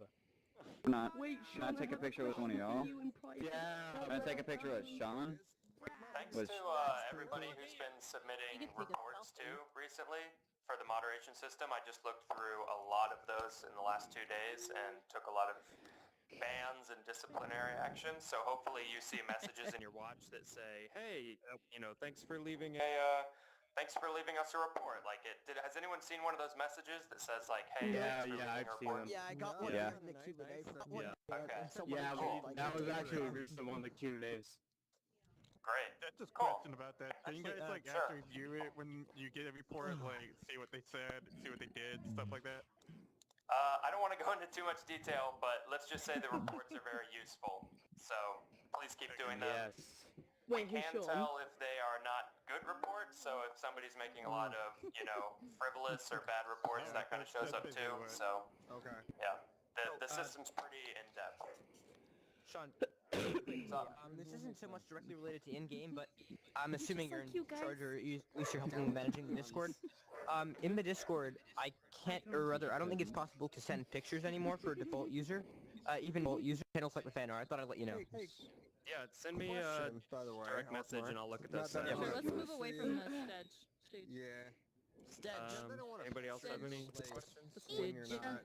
Not. Wait, Can I take a picture with one of y'all? Yeah. Can I take a picture with Sean? Thanks Was- to everybody who's been submitting reports too recently for the moderation system. I just looked through a lot of those in the last 2 days and took a lot of bans and disciplinary actions. So hopefully you see messages in your watch that say, "Hey, you know, thanks for leaving us a report." Like, has anyone seen one of those messages that says like, "Hey, thanks for leaving I've a seen report"? them. Yeah, I got one Yeah. in the Q&A. Okay. That was actually a recent one, the Q&As. Great. Just a Cool. question about that. Can you guys like sure. actually view it when you get a report, like see what they said, see what they did, stuff like that? I don't want to go into too much detail, but let's just say the reports are very useful. So please keep doing them. Yes. Wait, We who's can Sean? tell if they are not good reports, so if somebody's making a lot of, frivolous or bad reports, that kind of shows up too. So, Okay. yeah, the system's pretty in-depth. Sean, this isn't so much directly related to in-game, but I'm assuming you're in charge, or at least you're helping managing the Discord. In the Discord, I can't, or rather, I don't think it's possible to send pictures anymore for a default user. Even default user channels like the fan art. I thought I'd let you know. Yeah, send me a by the way, direct message and I'll look at those. Not that Sure, I'm let's move away from the stage. Yeah. Anybody else have any Like, questions? when you're not,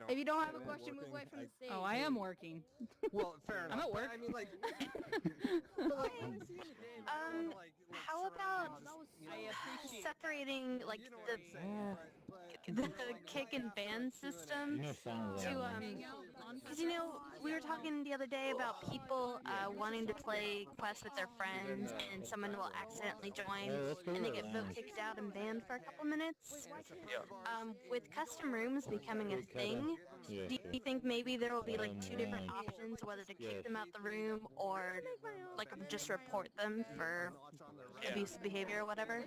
If you don't have a question, move away from the stage. Oh, I am working. Well, fair enough. I'm at but work. I mean, like, How about I appreciate separating like the kick and ban system You know, sounds to like because you know we were talking the other day about people wanting to play quests with their friends and someone will accidentally join and they get vote kicked out and banned for a couple minutes. With custom rooms becoming a thing, do you think maybe there will be like two different options whether to kick them out the room or like just report them for abusive behavior or whatever?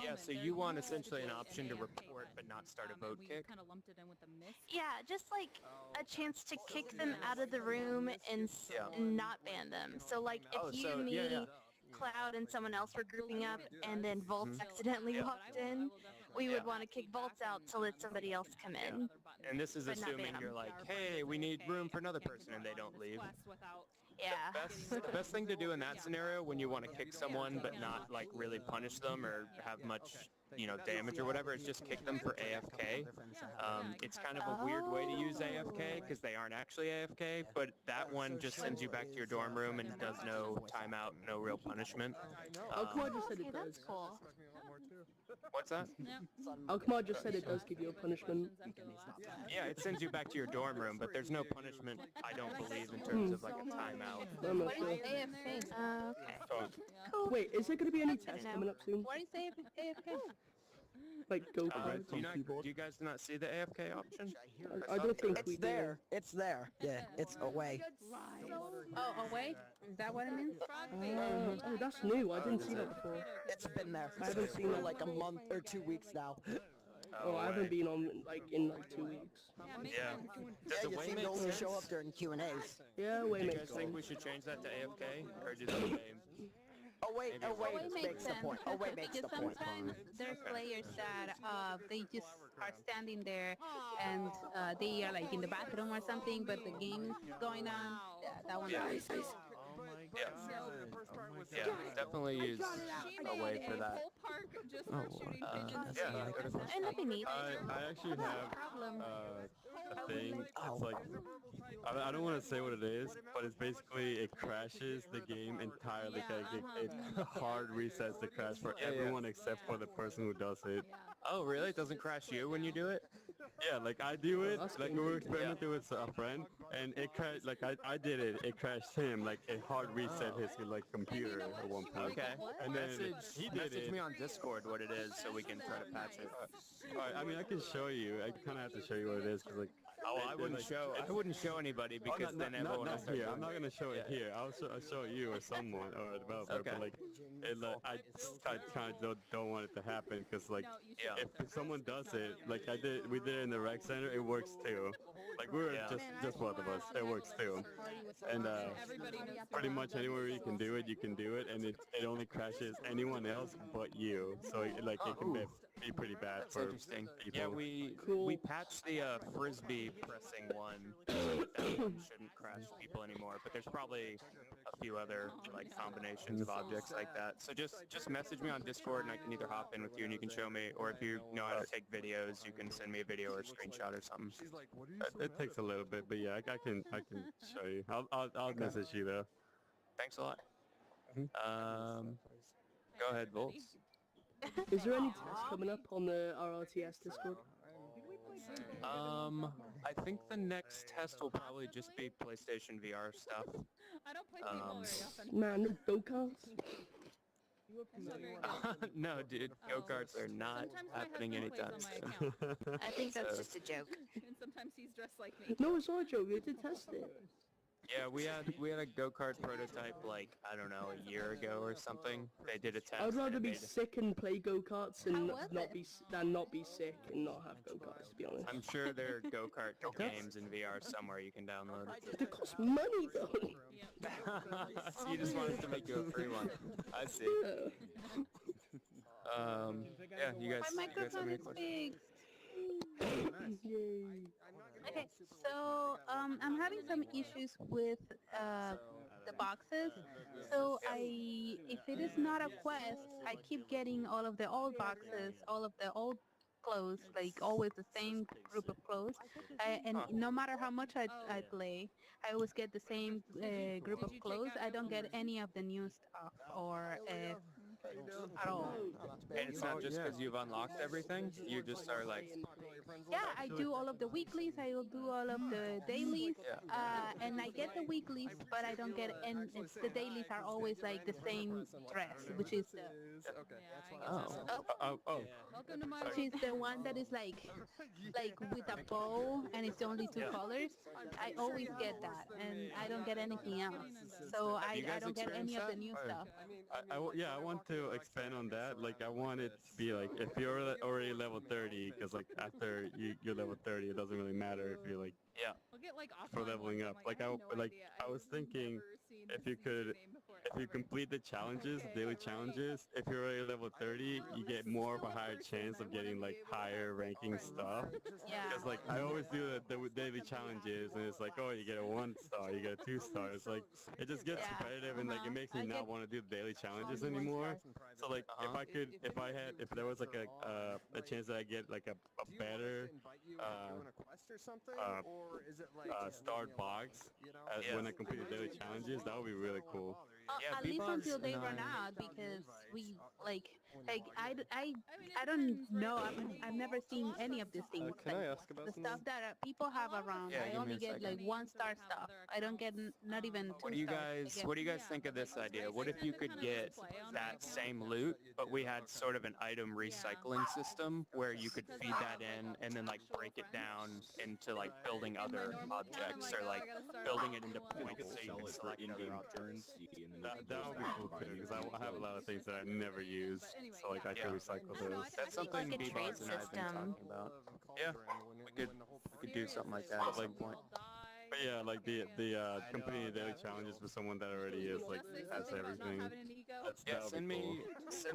Yeah, so you want essentially an option to report but not start a vote kick? Kind of lumped it in with the miss. Yeah, just like a chance to kick them out of the room and not ban them. So like if you, me, Cloud, and someone else were grouping up and then Volts accidentally walked in, we would want to kick Volts out to let somebody else come in. And this is But not assuming ban 'em. you're like, hey, we need room for another person, and they don't leave. Yeah. The best thing to do in that scenario when you want to kick someone but not like really punish them or have much damage or whatever, is just kick them for AFK. It's kind of a weird way to use AFK because they aren't actually AFK, but that one just sends you back to your dorm room and does no timeout, no real punishment. Alkmaar just said it does. What's that? Alkmaar just said it does give you a punishment. Yeah, it sends you back to your dorm room, but there's no punishment, I don't believe, in terms of like a timeout. I'm not sure. Wait, is there going to be any tests coming up soon? What is AFK? Like go cards? Do you guys not see the AFK option? I don't think we It's there. It's there. Yeah, it's away. Oh, away? Is that what it means? Oh, that's new. I didn't see that before. It's been there. I haven't seen it like a month or 2 weeks now. Oh, I haven't been on in like 2 weeks. Yeah. Yeah, you seem to only show up during Q&As. Yeah, Do wait, you makes guys think sense. we should change that to AFK, or just away? Away makes the point. Away makes Because the point. sometimes there's players that they just are standing there and they are like in the bathroom or something, but the game is going on. Yeah, that one. Yeah. Yeah, definitely use away for that. And that'd be neat. I actually have a thing. It's like, I don't want to say what it is, but it's basically it crashes the game entirely. It hard resets the crash for everyone except for the person who does it. Oh, really? It doesn't crash you when you do it? Yeah, like I do it, like we were experimenting with a friend, and it crashed, like I did it, it crashed him, like it hard reset his like computer at one point. Okay. And then he did message it. me on Discord what it is so we can try to patch it. Alright, I mean I can show you, I kind of have to show you what it is, because like... I wouldn't show anybody because then everyone not will start here. doing I'm not gonna show it here. I'll show you or someone or a developer. Okay. But like, I kind of don't want it to happen because like, if someone does it, like we did it in the rec center, it works too. Like we were just both of us, it works too. And pretty much anywhere you can do it, and it only crashes anyone else but you. So it can be pretty bad for interesting. people. Yeah, we patched the frisbee pressing one so that one shouldn't crash people anymore. But there's probably a few other like combinations of objects like that. So just message me on Discord and I can either hop in with you and you can show me, or if you know how to take videos, you can send me a video or a screenshot or something. It takes a little bit, but yeah, I can show you. I'll message you though. Thanks a lot. Go ahead, Volts. Is there any tests coming up on the RRTS Discord? I think the next test will probably just be PlayStation VR stuff. I don't play people very often. Man, no go-karts? No, dude, go-karts are not happening anytime soon. I think that's So- just a joke. And sometimes he's dressed like me. No, it's not a joke. We did test it. Yeah, we had a go-kart prototype like, I don't know, a year ago or something. They did a test. I'd rather and be it made- sick and play go-karts and not be sick and not have go-karts, to be honest. I'm sure there are go-kart games in VR somewhere you can download. But it costs money, though. So you just wanted to make you a free one. I see. Yeah, you guys My have microphone any is questions? big. Yay. Okay, so I'm having some issues with the boxes. So if it is not a quest, I keep getting all of the old boxes, all of the old clothes, like always the same group of clothes. And no matter how much I play, I always get the same group of clothes. I don't get any of the new stuff or at all. And it's not just because you've unlocked everything, you just are like... Yeah, I do all of the weeklies, I will do all of the dailies, and I get the weeklies, but I don't get, and the dailies are always like the same dress, which is the... Welcome to my Which is the one that is like with a bow, and it's only two colors. I always get that, and I don't get anything else. So I don't get any of the new stuff. I want to expand on that. Like, I want it to be like, if you're already level 30, because like after you're level 30, it doesn't really matter if you're like, yeah, we'll get, like, for leveling up. Like I was thinking, if if you complete the challenges, daily challenges, if you're already level 30, you get more of a higher chance of getting like higher ranking stuff. Yeah. Because like I always do the daily challenges, and it's like, oh, you get a 1 star, you get a 2 star. It's like it just gets competitive, and like it makes me not want to do the daily challenges anymore. So like if there was like a chance that I get like a better starred box when I complete the daily challenges, that would be really cool. At least until they run out, because we like I don't know. I've never seen any of these things. Can I like, ask about the something? stuff that people have around? Yeah, I give me only a get like second. 1-star stuff. I don't get not even 2 What do you stars. I guys get- What do you guys think of this idea? What if you could get that same loot, but we had sort of an item recycling system where you could feed that in and then like break it down into like building other objects or like building it into points so you can select other objects. That would be cool too, because I have a lot of things that I never use, so like I can recycle those. That's something like a trade B-Boss and I have been system. talking about. Yeah, we could do something like that at some point. But yeah, like the completing the daily challenges for someone that already is like has everything. Yeah, send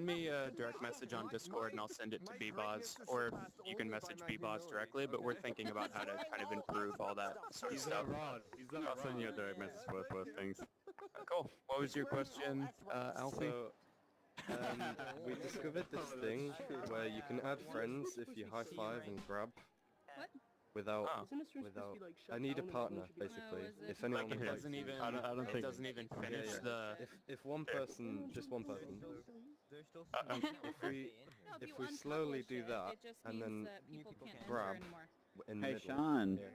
me a direct message on Discord and I'll send it to B-Boss, or you can message B-Boss directly, but we're thinking about how to kind of improve all that sort of stuff. I'll send you a direct message for both things. Cool. What was your question, Alfie? So, we discovered this thing where you can add friends if you high five and grab. What? Without, Isn't a stream supposed to be, like, shut I need a down partner, once you get- basically. No, is it- If anyone Like it would like doesn't to. even. I don't It think- doesn't even finish the. If one person, just one person, if we slowly do that and then grab in the Hey, middle. Sean. Yeah.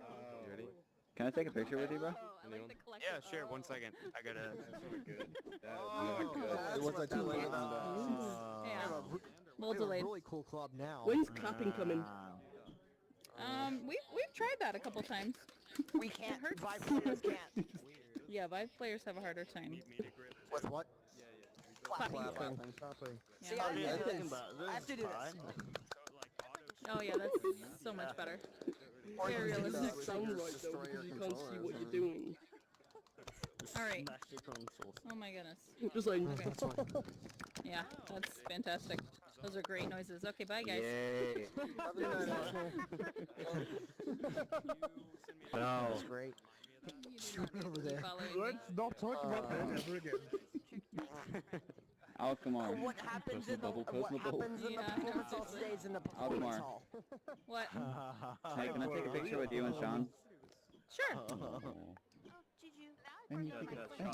You ready? Can I take a picture with you, bro? Anyone? Yeah, sure. 1 second. I gotta. Was I too late? Yeah. We Little have a delayed. really cool club now. When's clapping coming? We've tried that a couple times. We can't. Vive players can't. Yeah, Vive players have a harder time. With what? Clapping. Clapping. See, Yeah. I have to do this. Oh yeah, that's so much better. Very It doesn't realistic. sound right though because you can't see what you're doing. Alright. Oh my goodness. Just like. Okay. Yeah, that's fantastic. Those are great noises. Okay, bye guys. Yay. That was great. Over there. Let's not talk about that ever again. Oh, come on. What happens in the Personal bubble, what personal bubble. happens in the Yeah. performance hall stays in the performance Alkmaar. hall. What? Hey, can I take a picture with you and Sean? Sure. Let me take a picture.